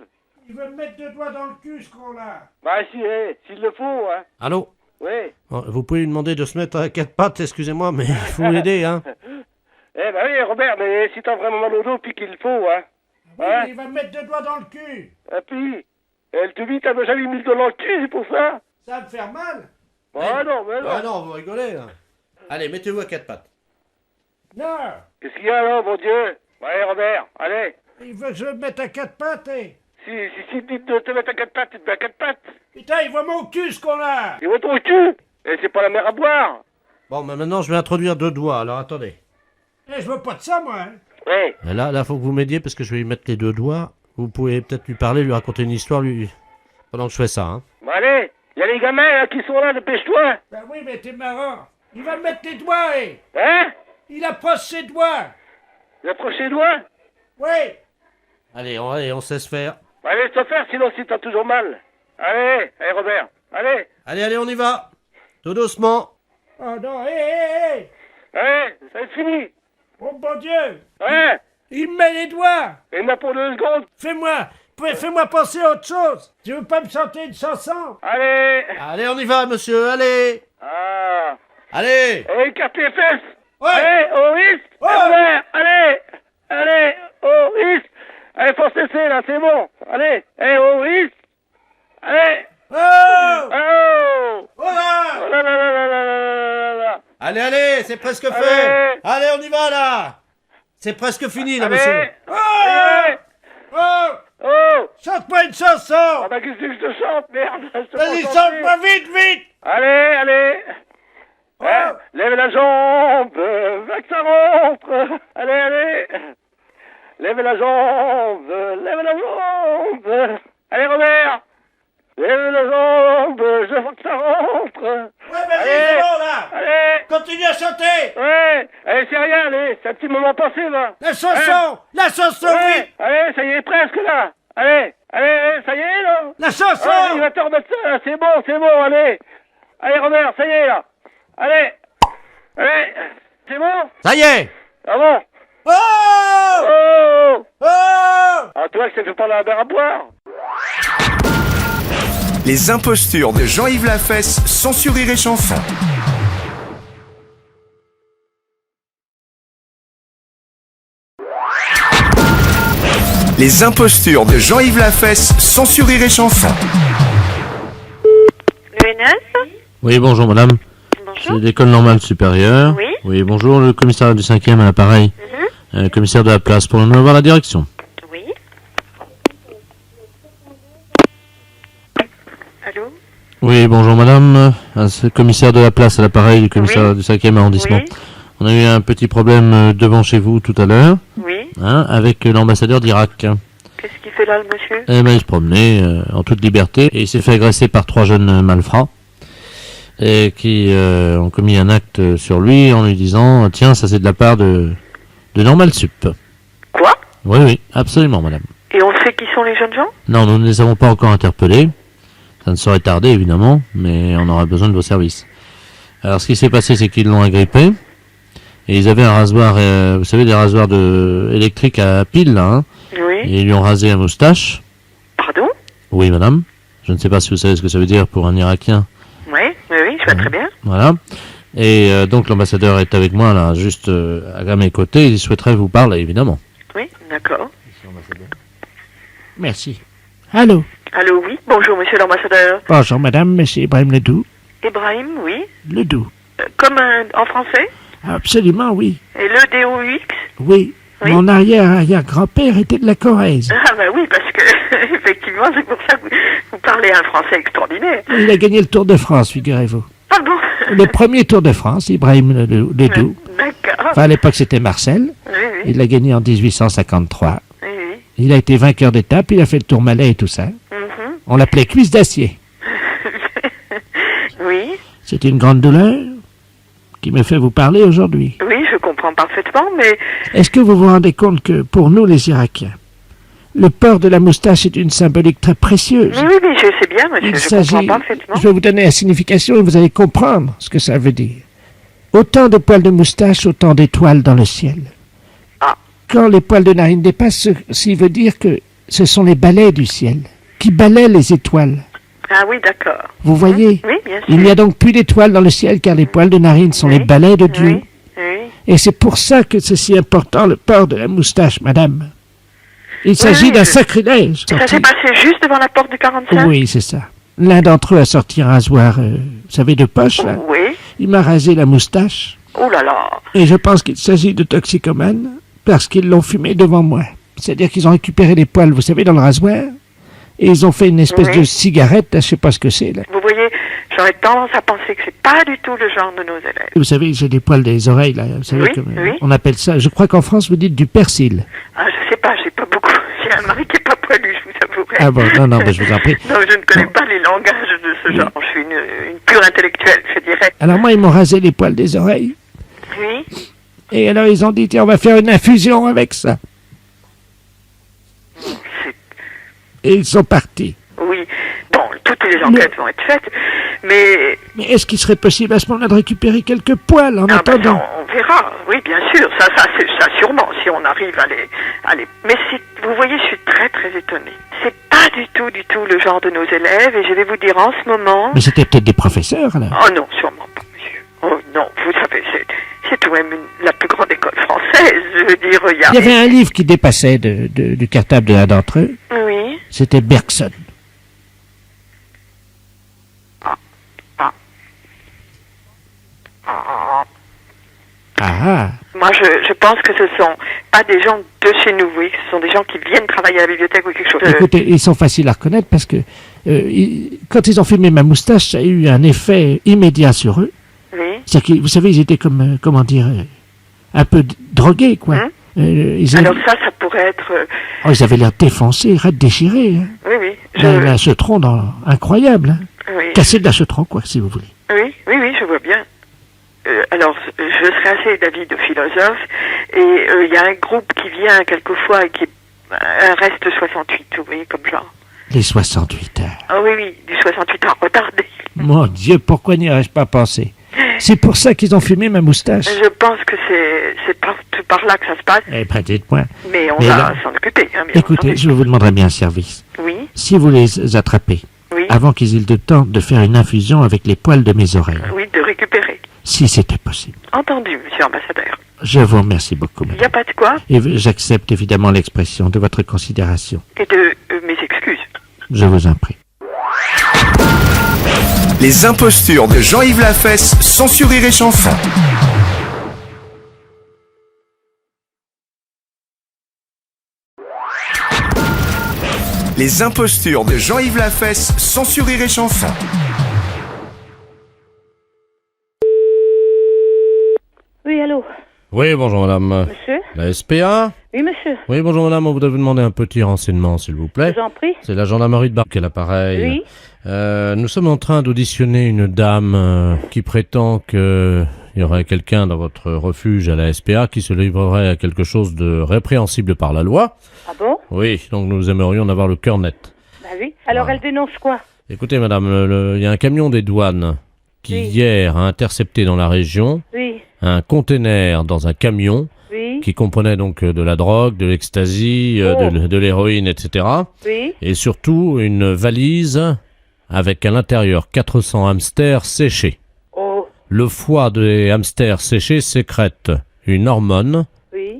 Il veut me mettre 2 doigts dans le cul, ce con-là. Bah s'il le faut, hein. Allô? Oui. Bon, vous pouvez lui demander de se mettre à 4 pattes, excusez-moi, mais il faut l'aider, hein. Oui, Robert, mais si t'as vraiment mal au dos, puis qu'il le faut, hein. Oui, il va me mettre 2 doigts dans le cul. Et puis, elle te dit, t'as déjà mis le dos dans le cul, c'est pour ça? Ça va me faire mal. Ah non, mais non. Ah non, vous rigolez, là. Allez, mettez-vous à 4 pattes. Non. Qu'est-ce qu'il y a là, mon Dieu? Ouais, Robert, allez. Il veut que je me mette à 4 pattes, Si dit de te mettre à 4 pattes, tu te mets à 4 pattes. Putain, il voit mon cul, ce qu'on-là. Il voit ton cul. Et c'est pas la mer à boire. Bon, mais maintenant, je vais introduire 2 doigts, alors attendez. Je veux pas de ça, moi. Oui. Et là, faut que vous m'aidiez parce que je vais lui mettre les 2 doigts. Vous pouvez peut-être lui parler, lui raconter une histoire, pendant que je fais ça, hein. Bon, allez, il y a les gamins là, qui sont là, dépêche-toi. Ben oui, mais t'es marrant. Il va me mettre les doigts, Hein? Il approche ses doigts. Il approche ses doigts? Oui. Allez, on sait se faire. Allez, laisse-toi faire, sinon si t'as toujours mal. Allez, Robert, allez. Allez, on y va. Tout doucement. Oh non, Allez, ça va être fini. Oh mon Dieu. Ouais. Il me met les doigts. Il m'a pour 2 secondes. Fais-moi penser à autre chose. Tu veux pas me chanter une chanson? Allez, on y va, monsieur, allez. Ah. Allez. Écarte les fesses. Ouais. Allez, au risque. Robert, allez, au risque. Allez, faut cesser là, c'est bon. Allez, au risque. Allez. Oh là. Allez, c'est presque fait. Allez, on y va là. C'est presque fini là, monsieur. Chante-moi une chanson. Ah bah qu'est-ce que je te chante, merde. Vas-y, chante-moi vite. Allez. Lève la jambe, va que ça rentre. Allez. Lève la jambe. Allez, Robert. Lève la jambe, je veux que ça rentre. Ouais, vas-y, c'est bon, là. Allez. Continue à chanter. Ouais. Allez, c'est rien, allez. C'est un petit moment passé, là. La chanson, vite. Allez, ça y est, presque, là. Allez, ça y est, là. La chanson. Il va te remettre ça, là. C'est bon, allez. Allez, Robert, ça y est, là. Allez. C'est bon? Ça y est. Ah bon? Oh. Ah, toi, que ça fait pas la mer à boire. Les impostures de Jean-Yves Lafesse, sans sur Rire et Chanson. Les impostures de Jean-Yves Lafesse, sans sur Rire et Chanson. L'UNS? Oui, bonjour madame. Bonjour. C'est l'école normale supérieure. Oui. Oui, bonjour, le commissaire du 5e à l'appareil. Commissaire de la place, pour nous avoir la direction. Oui. Allô? Oui, bonjour madame. C'est le commissaire de la place à l'appareil du commissaire du 5e arrondissement. Oui. On a eu un petit problème devant chez vous tout à l'heure. Oui. Avec l'ambassadeur d'Irak. Qu'est-ce qu'il fait là, le monsieur? Eh ben, il se promenait en toute liberté et il s'est fait agresser par 3 jeunes malfrats et qui ont commis un acte sur lui en lui disant « Tiens, ça c'est de la part de Normal Sup ». Quoi? Oui, absolument madame. Et on sait qui sont les jeunes gens? Non, nous ne les avons pas encore interpellés. Ça ne saurait tarder évidemment, mais on aura besoin de vos services. Alors ce qui s'est passé, c'est qu'ils l'ont agrippé et ils avaient un rasoir, vous savez, des rasoirs électriques à pile là, hein. Oui. Et ils lui ont rasé la moustache. Pardon? Oui, madame. Je ne sais pas si vous savez ce que ça veut dire pour un Irakien. Oui, je vois très bien. Voilà. Et donc l'ambassadeur est avec moi là, juste à mes côtés. Il souhaiterait vous parler, évidemment. Oui, d'accord. Merci. Allô? Allô, oui. Bonjour, monsieur l'ambassadeur. Bonjour madame, monsieur Ibrahim Ledoux. Ibrahim, oui. Ledoux. Comme en français? Absolument, oui. Et le DOUX? Oui. Oui. Mon arrière-arrière-grand-père était de la Corrèze. Ah bah oui, parce que, effectivement, c'est pour ça que vous parlez un français extraordinaire. Il a gagné le Tour de France, figurez-vous. Ah bon? Le premier Tour de France, Ibrahim Ledoux. D'accord. Enfin, à l'époque, c'était Marcel. Oui, oui. Il l'a gagné en 1853. Oui, oui. Il a été vainqueur d'étape, il a fait le Tourmalet et tout ça. Mhm. On l'appelait Cuisse d'acier. Oui. C'est une grande douleur qui me fait vous parler aujourd'hui. Oui, je comprends parfaitement, mais... Est-ce que vous vous rendez compte que, pour nous les Irakiens, le port de la moustache est une symbolique très précieuse? Oui, oui, je sais bien, monsieur, je comprends parfaitement. Je vais vous donner la signification et vous allez comprendre ce que ça veut dire. Autant de poils de moustache, autant d'étoiles dans le ciel. Ah. Quand les poils de narine dépassent, ceci veut dire que ce sont les balais du ciel qui balaient les étoiles. Ah oui, d'accord. Vous voyez? Oui, bien sûr. Il n'y a donc plus d'étoiles dans le ciel car les poils de narine sont les balais de Dieu. Oui, oui. Et c'est pour ça que c'est si important le port de la moustache, madame. Il s'agit d'un sacrilège. Ça s'est passé juste devant la porte du 45? Oui, c'est ça. L'un d'entre eux a sorti un rasoir, vous savez, de poche, là. Oui. Il m'a rasé la moustache. Oh là là. Et je pense qu'il s'agit de toxicomanes parce qu'ils l'ont fumé devant moi. C'est-à-dire qu'ils ont récupéré les poils, vous savez, dans le rasoir. Et ils ont fait une espèce de cigarette, là, je sais pas ce que c'est, là. Vous voyez, j'aurais tendance à penser que c'est pas du tout le genre de nos élèves. Vous savez, j'ai des poils des oreilles, là. Vous savez, on appelle ça, je crois qu'en France, vous dites du persil. Ah, je sais pas, j'ai pas beaucoup. J'ai un mari qui est pas poilu, je vous avouerai. Ah bon, non, mais je vous en prie. Non, je ne connais pas les langages de ce genre. Je suis une pure intellectuelle, je dirais. Alors moi, ils m'ont rasé les poils des oreilles. Oui. Et alors, ils ont dit, tiens, on va faire une infusion avec ça. Et ils sont partis. Oui. Bon, toutes les enquêtes vont être faites, mais... Mais est-ce qu'il serait possible à ce moment-là de récupérer quelques poils en attendant? On verra, oui, bien sûr. Ça sûrement, si on arrive à les... Mais vous voyez, je suis très, très étonnée. C'est pas du tout le genre de nos élèves, et je vais vous dire en ce moment... Mais c'était peut-être des professeurs, là. Oh non, sûrement pas, monsieur. Oh non, vous savez, c'est tout de même la plus grande école française. Je veux dire, il y avait un livre qui dépassait du cartable de l'un d'entre eux. Oui. C'était Bergson. Ah. Moi, je pense que ce sont pas des gens de chez nous, oui, ce sont des gens qui viennent travailler à la bibliothèque ou quelque chose. Écoutez, ils sont faciles à reconnaître parce que quand ils ont filmé ma moustache, ça a eu un effet immédiat sur eux. Oui. C'est-à-dire que, vous savez, ils étaient comme, comment dire, un peu drogués, quoi. Alors ça pourrait être... Oh, ils avaient l'air défoncés, raides déchirés. Hein. Oui, oui. Un cetron incroyable. Hein. Oui. Cassé de la cetron, quoi, si vous voulez. Oui, je vois bien. Alors, je serais assez d'avis de philosophe, et il y a un groupe qui vient quelquefois et qui est un reste 68, vous voyez, comme genre. Les 68 heures. Ah oui, du 68 heures retardé. Mon Dieu, pourquoi n'y aurais-je pas pensé? C'est pour ça qu'ils ont fumé ma moustache. Je pense que c'est par là que ça se passe. Eh ben, dites-moi. Mais on va s'en occuper. Hein, écoutez, je vous demanderai bien un service. Oui. Si vous les attrapez, avant qu'ils aient le temps de faire une infusion avec les poils de mes oreilles. Oui, de récupérer. Si c'était possible. Entendu, monsieur l'ambassadeur. Je vous remercie beaucoup, madame. Il n'y a pas de quoi. Et j'accepte évidemment l'expression de votre considération. Et de mes excuses. Je vous en prie. Les impostures de Jean-Yves Lafesse sont sur Rire et Chanson. Les impostures de Jean-Yves Lafesse sont sur Rire et Chanson. Oui, allô? Oui, bonjour madame. Monsieur? La SPA? Oui, monsieur. Oui, bonjour madame, on voudrait vous demander un petit renseignement, s'il vous plaît. Je vous en prie. C'est la gendarmerie de Bar, quel appareil? Oui. Nous sommes en train d'auditionner une dame qui prétend qu'il y aurait quelqu'un dans votre refuge à la SPA qui se livrerait à quelque chose de répréhensible par la loi. Ah bon? Oui, donc nous aimerions en avoir le cœur net. Bah oui. Alors elle dénonce quoi? Écoutez madame, il y a un camion des douanes qui hier a intercepté dans la région un conteneur dans un camion qui comprenait donc de la drogue, de l'ecstasy, de l'héroïne, etc. Et surtout une valise avec à l'intérieur 400 hamsters séchés. Le foie des hamsters séchés sécrète une hormone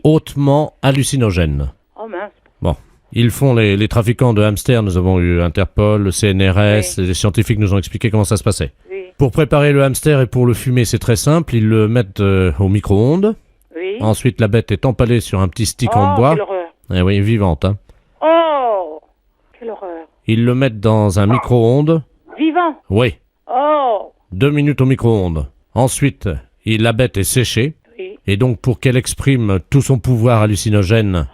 hautement hallucinogène. Oh mince. Bon, Ils font les trafiquants de hamsters. Nous avons eu Interpol, le CNRS, les scientifiques nous ont expliqué comment ça se passait. Oui. Pour préparer le hamster et pour le fumer, c'est très simple. Ils le mettent au micro-ondes. Oui. Ensuite, la bête est empalée sur un petit stick en bois. Quelle horreur. Eh oui, vivante. Hein. Oh, quelle horreur. Ils le mettent dans un micro-ondes. Vivant. Oui. Oh. 2 minutes au micro-ondes. Ensuite, la bête est séchée. Oui. Et donc, pour qu'elle exprime tout son pouvoir hallucinogène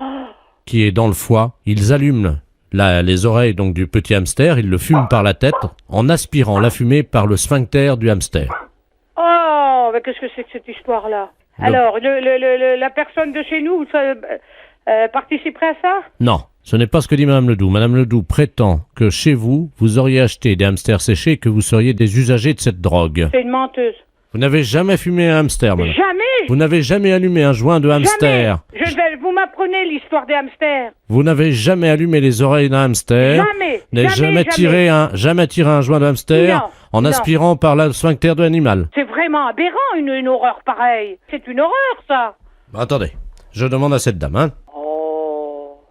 qui est dans le foie, ils allument les oreilles donc du petit hamster, ils le fument par la tête en aspirant la fumée par le sphincter du hamster. Oh, mais qu'est-ce que c'est que cette histoire-là? Alors, la personne de chez nous participerait à ça? Non, ce n'est pas ce que dit Madame Ledoux. Madame Ledoux prétend que chez vous, vous auriez acheté des hamsters séchés et que vous seriez des usagers de cette drogue. C'est une menteuse. Vous n'avez jamais fumé un hamster, madame? Jamais. Vous n'avez jamais allumé un joint de hamster? Jamais. Vous m'apprenez l'histoire des hamsters. Vous n'avez jamais allumé les oreilles d'un hamster? Jamais. N'avez jamais tiré un joint de hamster Non, en non. aspirant par le sphincter de l'animal? C'est vraiment aberrant, une horreur pareille. C'est une horreur, ça. Bah, attendez, je demande à cette dame, hein?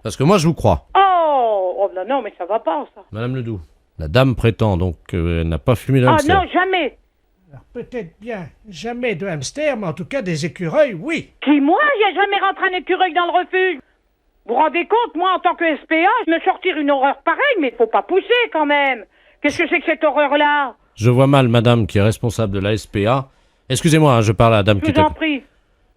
Parce que moi, je vous crois. Oh, non, mais ça va pas, ça. Madame Ledoux, la dame prétend donc qu'elle n'a pas fumé de hamster. Ah non, jamais. Alors, peut-être bien jamais de hamster, mais en tout cas des écureuils, oui. Qui, moi? J'ai jamais rentré un écureuil dans le refuge. Vous vous rendez compte, moi, en tant que SPA, je me sortir une horreur pareille, mais faut pas pousser, quand même. Qu'est-ce que c'est que cette horreur-là? Je vois mal madame qui est responsable de la SPA. Excusez-moi, hein, je parle à la dame qui Je vous en prie.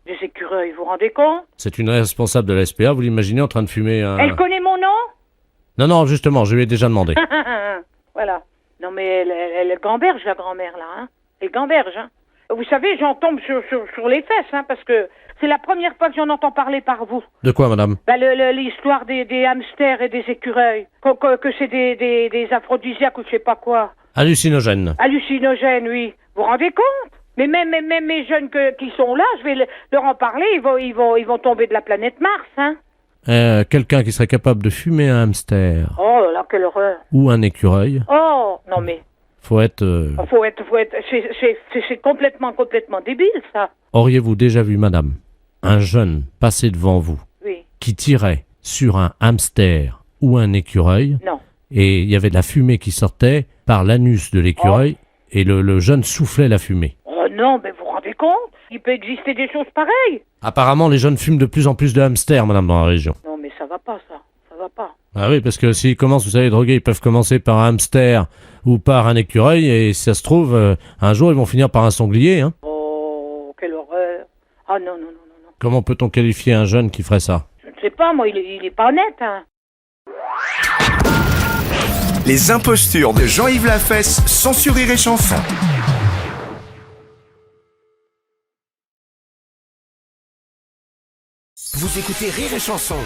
Des écureuils, vous vous rendez compte? C'est une responsable de la SPA, vous l'imaginez en train de fumer un... Elle connaît mon nom? Non, justement, je lui ai déjà demandé. Voilà. Non, mais elle gamberge, la grand-mère, là, hein. Elle gamberge, hein. Vous savez, j'en tombe sur les fesses, hein, parce que c'est la première fois que j'en entends parler par vous. De quoi, madame? Bah, l'histoire des hamsters et des écureuils. Que c'est des aphrodisiaques ou je sais pas quoi. Hallucinogène. Hallucinogènes, oui. Vous vous rendez compte? Mais même mes jeunes qui sont là, je vais leur en parler, ils vont tomber de la planète Mars, hein. Quelqu'un qui serait capable de fumer un hamster Oh là, quelle horreur. ou un écureuil, Oh, non mais... faut être... C'est complètement débile, ça. Auriez-vous déjà vu, madame, un jeune passer devant vous Oui. qui tirait sur un hamster ou un écureuil? Non. Et il y avait de la fumée qui sortait par l'anus de l'écureuil et le jeune soufflait la fumée. Oh non, mais vous vous rendez compte? Il peut exister des choses pareilles. Apparemment, les jeunes fument de plus en plus de hamsters, madame, dans la région. Non, mais ça va pas, ça. Ça va pas. Ah oui, parce que s'ils commencent, vous savez, droguer, ils peuvent commencer par un hamster ou par un écureuil, et si ça se trouve, un jour, ils vont finir par un sanglier, hein. Oh, quelle horreur. Ah non. Comment peut-on qualifier un jeune qui ferait ça? Je ne sais pas, moi, il est pas honnête, hein. Les impostures de Jean-Yves Lafesse, sans Rire et Chanson. Vous écoutez Rire et Chanson.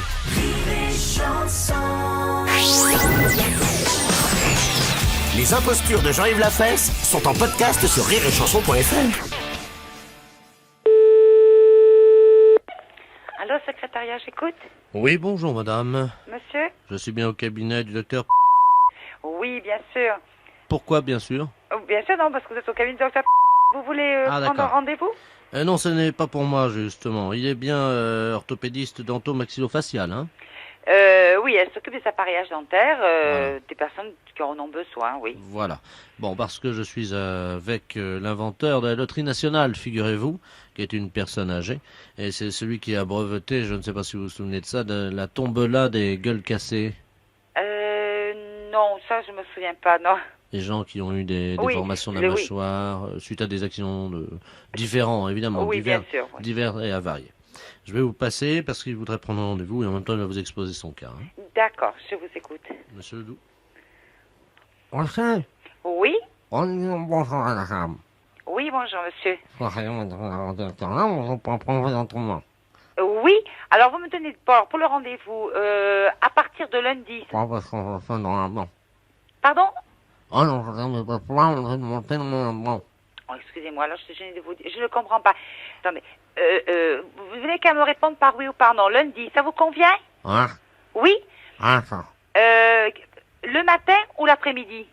Les impostures de Jean-Yves Lafesse sont en podcast sur rireetchanson.fr. Allô, secrétariat, j'écoute. Oui, bonjour, madame. Monsieur? Je suis bien au cabinet du docteur... Oui, bien sûr. Pourquoi, bien sûr? Bien sûr, non, parce que vous êtes au cabinet du docteur. Vous voulez prendre un d'accord. rendez-vous? Non, ce n'est pas pour moi, justement. Il est bien orthopédiste dento-maxillofacial, hein? Oui, elle s'occupe des appareillages dentaires, des personnes qui en ont besoin, oui. Voilà. Bon, parce que je suis avec l'inventeur de la loterie nationale, figurez-vous, qui est une personne âgée, et c'est celui qui a breveté, je ne sais pas si vous vous souvenez de ça, de la tombola des gueules cassées. Non, ça je me souviens pas, non. Les gens qui ont eu des déformations de la mâchoire, suite à des accidents différents, évidemment, oui, bien sûr, oui. divers et variés. Je vais vous passer parce qu'il voudrait prendre un rendez-vous et en même temps il va vous exposer son cas. Hein. D'accord, je vous écoute. Monsieur Ledoux. Oui? Bonjour, madame. Oui, bonjour, monsieur. Bonjour. Oui, alors vous me tenez pour le rendez-vous à partir de lundi. Pardon? Oh, excusez-moi, alors je suis gênée de vous dire. Je ne comprends pas. Attendez, vous venez qu'à me répondre par oui ou par non. Lundi, ça vous convient? Oui? Le matin ou l'après-midi?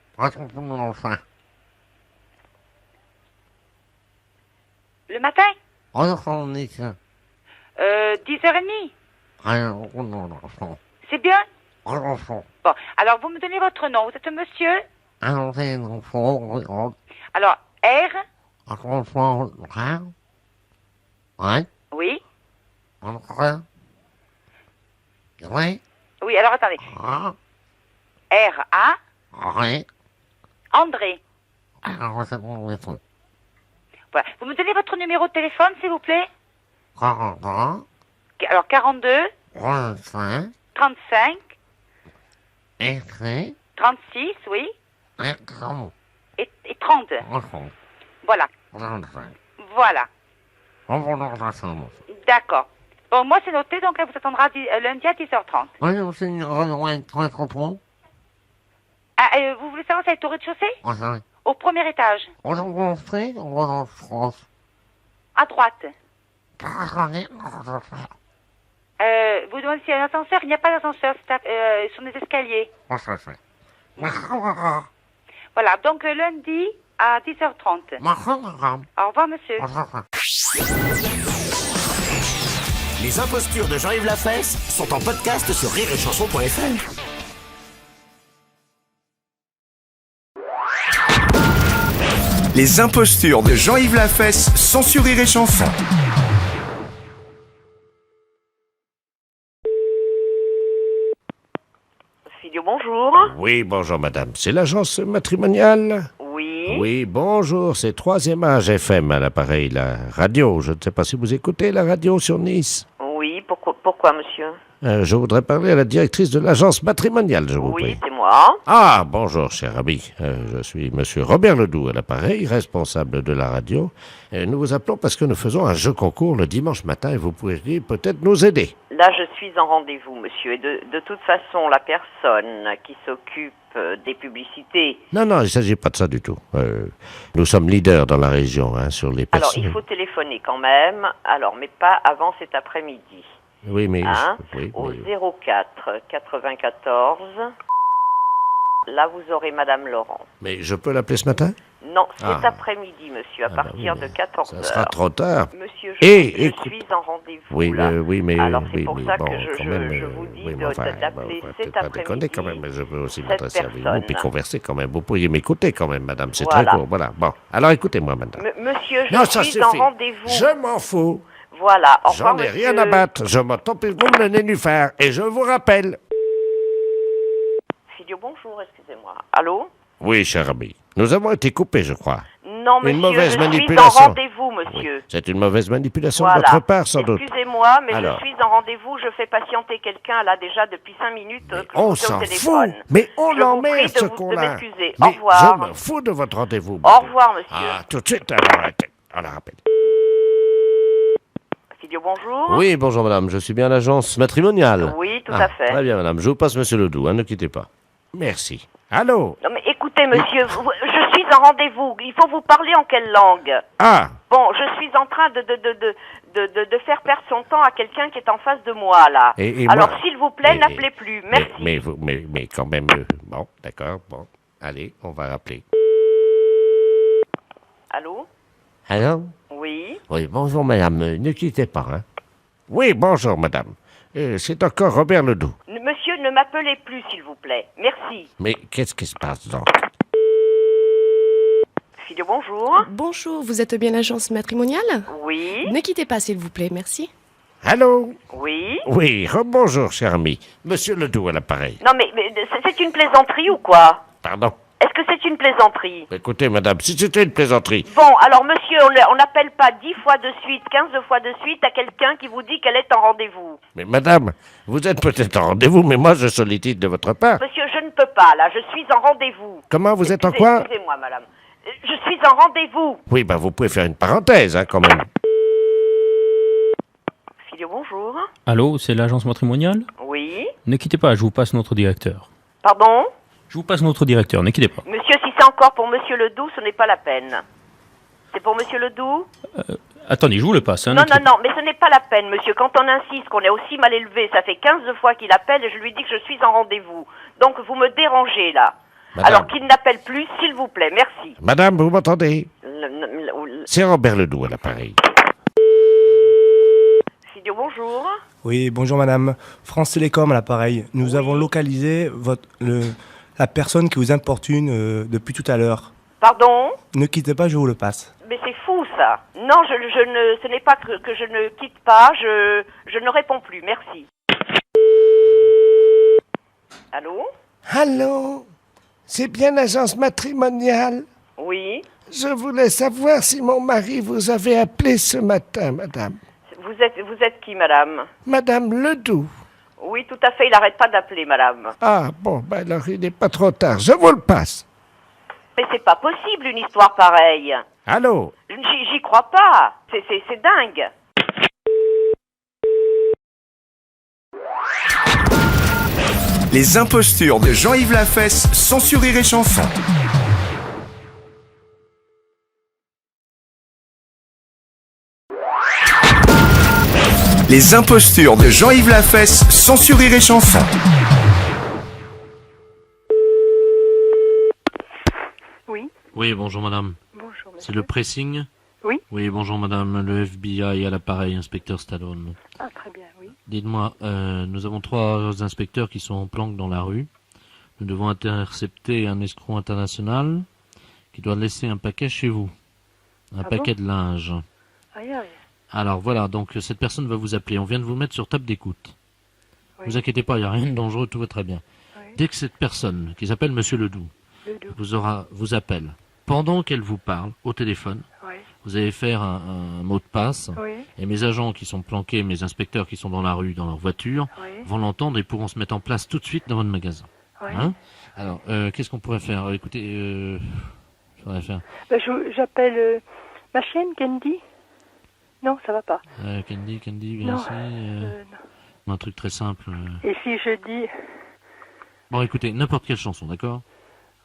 Le matin? 10h30? C'est bien? Bon, alors vous me donnez votre nom. Vous êtes monsieur? Alors, R? Oui? Oui, alors attendez. R-A? André. Voilà. Vous me donnez votre numéro de téléphone, s'il vous plaît? Alors, 42? 35? 36, oui? Et 30? Voilà. Voilà. D'accord. Bon, moi, c'est noté, donc elle vous attendra lundi à 10h30. Ah, vous voulez savoir si elle est au rez-de-chaussée? Au premier étage. À droite. Vous demandez s'il y a un ascenseur? Il n'y a pas d'ascenseur, c'est sur des escaliers. Voilà, donc lundi à 10h30. Au revoir, monsieur. Les impostures de Jean-Yves Lafesse sont en podcast sur rireetchanson.fr. Les impostures de Jean-Yves Lafesse sont sur Rire et Chanson. Filio, bonjour. Oui, bonjour madame. C'est l'agence matrimoniale? Oui. Oui, bonjour. C'est 3e âge FM à l'appareil, la radio. Je ne sais pas si vous écoutez la radio sur Nice. Oui, pourquoi monsieur? Je voudrais parler à la directrice de l'agence matrimoniale, je vous prie. Oui, c'est moi. Ah, bonjour, cher ami. Je suis monsieur Robert Ledoux à l'appareil, responsable de la radio. Nous vous appelons parce que nous faisons un jeu concours le dimanche matin et vous pourriez peut-être nous aider. Là, je suis en rendez-vous, monsieur. Et de toute façon, la personne qui s'occupe des publicités... Non, il ne s'agit pas de ça du tout. Nous sommes leaders dans la région, sur les personnes... Alors, il faut téléphoner quand même, mais pas avant cet après-midi. Oui, mais... Au 04 94... Là, vous aurez Madame Laurent. Mais je peux l'appeler ce matin? Non, cet après-midi, monsieur, à partir de 14h. Ça sera trop tard. Monsieur, je suis en rendez-vous. Oui, mais... Alors, c'est pour ça bon, que je vous dis d'appeler cet après-midi. Quand même, mais je peux aussi m'adresser à vous personne. puis converser quand même. Vous pourriez m'écouter quand même, madame. C'est Voilà. très court. Voilà. Bon, alors écoutez-moi, madame. Monsieur, ça suis en suffit. rendez-vous. Je m'en fous. Voilà, au revoir, J'en ai monsieur. rien à battre. Je m'en tant pis vous me le nénuphar. Et je vous rappelle. Filio, bonjour, excusez-moi. Allô? Oui, cher ami. Nous avons été coupés, je crois. Non, monsieur, Une mauvaise je manipulation. suis en rendez-vous, monsieur. Oui, c'est une mauvaise manipulation Voilà. de votre part, sans doute. Excusez-moi, mais Alors. je suis en rendez-vous. Je fais patienter quelqu'un, là, déjà, depuis 5 minutes. Que je On vous ai au s'en fout. téléphone. Mais on Je vous l'emmerde, prie ce de con-là. m'excuser. Au Mais revoir. je me fous de votre rendez-vous. Au revoir, monsieur. Ah, tout de suite, alors, on la rappelle. Filio, bonjour. Oui, bonjour madame, je suis bien à l'agence matrimoniale. Oui, tout à fait. Très bien madame, je vous passe monsieur Ledoux, ne quittez pas. Merci. Allô? Non, mais écoutez, monsieur, je suis en rendez-vous. Il faut vous parler en quelle langue? Ah! Bon, je suis en train de faire perdre son temps à quelqu'un qui est en face de moi, là. Et Alors, moi- s'il vous plaît, n'appelez plus. Merci. Mais quand même, bon, d'accord, bon. Allez, on va rappeler. Allô? Allô? Oui? Oui, bonjour madame, ne quittez pas, Oui, bonjour madame. C'est encore Robert Ledoux. Monsieur, ne m'appelez plus, s'il vous plaît. Merci. Mais qu'est-ce qui se passe donc? Filio, bonjour. Bonjour, vous êtes bien l'agence matrimoniale? Oui? Ne quittez pas, s'il vous plaît, merci. Allô? Oui? Oui, rebonjour, cher ami. Monsieur Ledoux à l'appareil. Non, mais c'est une plaisanterie ou quoi? Pardon? Est-ce que c'est une plaisanterie? Écoutez, madame, si c'était une plaisanterie... Bon, alors monsieur, on n'appelle pas 10 fois de suite, 15 fois de suite à quelqu'un qui vous dit qu'elle est en rendez-vous. Mais madame, vous êtes peut-être en rendez-vous, mais moi je sollicite de votre part. Monsieur, je ne peux pas, là, je suis en rendez-vous. Comment, vous êtes en quoi? Excusez-moi, madame. Je suis en rendez-vous. Oui, vous pouvez faire une parenthèse, quand même. Filio, bonjour. Allô, c'est l'agence matrimoniale? Oui? Ne quittez pas, je vous passe notre directeur. Pardon? Je vous passe notre directeur, ne quittez pas. Monsieur, si c'est encore pour monsieur Ledoux, ce n'est pas la peine. C'est pour monsieur Ledoux? Attendez, je vous le passe. Non, mais ce n'est pas la peine, monsieur. Quand on insiste qu'on est aussi mal élevé, ça fait 15 fois qu'il appelle et je lui dis que je suis en rendez-vous. Donc vous me dérangez, là. Madame. Alors qu'il n'appelle plus, s'il vous plaît. Merci. Madame, vous m'entendez? C'est Robert Ledoux à l'appareil. Filio, bonjour. Oui, bonjour madame. France Télécom à l'appareil. Nous avons localisé la personne qui vous importune depuis tout à l'heure. Pardon? Ne quittez pas, je vous le passe. Mais c'est fou ça. Non, ce n'est pas que je ne quitte pas, je ne réponds plus, merci. Allô? Allô? C'est bien l'agence matrimoniale? Oui. Je voulais savoir si mon mari vous avait appelé ce matin, madame. Vous êtes qui, madame? Madame Ledoux. Oui, tout à fait, il n'arrête pas d'appeler, madame. Ah, bon, ben alors il n'est pas trop tard. Je vous le passe. Mais c'est pas possible, une histoire pareille. Allô? J'y crois pas. C'est dingue. Les impostures de Jean-Yves Lafesse, sans sur Rire et Chanson. Les impostures de Jean-Yves Lafesse, sans sur Rire et Chanson. Oui. Oui, bonjour madame. Bonjour monsieur. C'est le pressing? Oui. Oui, bonjour madame, le FBI à l'appareil, inspecteur Stallone. Ah, très bien, oui. Dites-moi, nous avons 3 inspecteurs qui sont en planque dans la rue. Nous devons intercepter un escroc international qui doit laisser un paquet chez vous. Un paquet de linge. Aïe, aïe. Alors voilà, donc cette personne va vous appeler. On vient de vous mettre sur table d'écoute. Oui. Vous inquiétez pas, il n'y a rien de dangereux, tout va très bien. Oui. Dès que cette personne, qui s'appelle Monsieur Ledoux, vous appelle, pendant qu'elle vous parle au téléphone, oui. vous allez faire un mot de passe, oui. et mes agents qui sont planqués, mes inspecteurs qui sont dans la rue, dans leur voiture, oui. vont l'entendre et pourront se mettre en place tout de suite dans votre magasin. Oui. Hein? Alors, qu'est-ce qu'on pourrait faire? Écoutez, faudrait faire... Ben, j'appelle ma chienne, Candy. Non, ça va pas. Candy, viens Non, ici. Un truc très simple. Et si je dis... Bon, écoutez, n'importe quelle chanson, d'accord?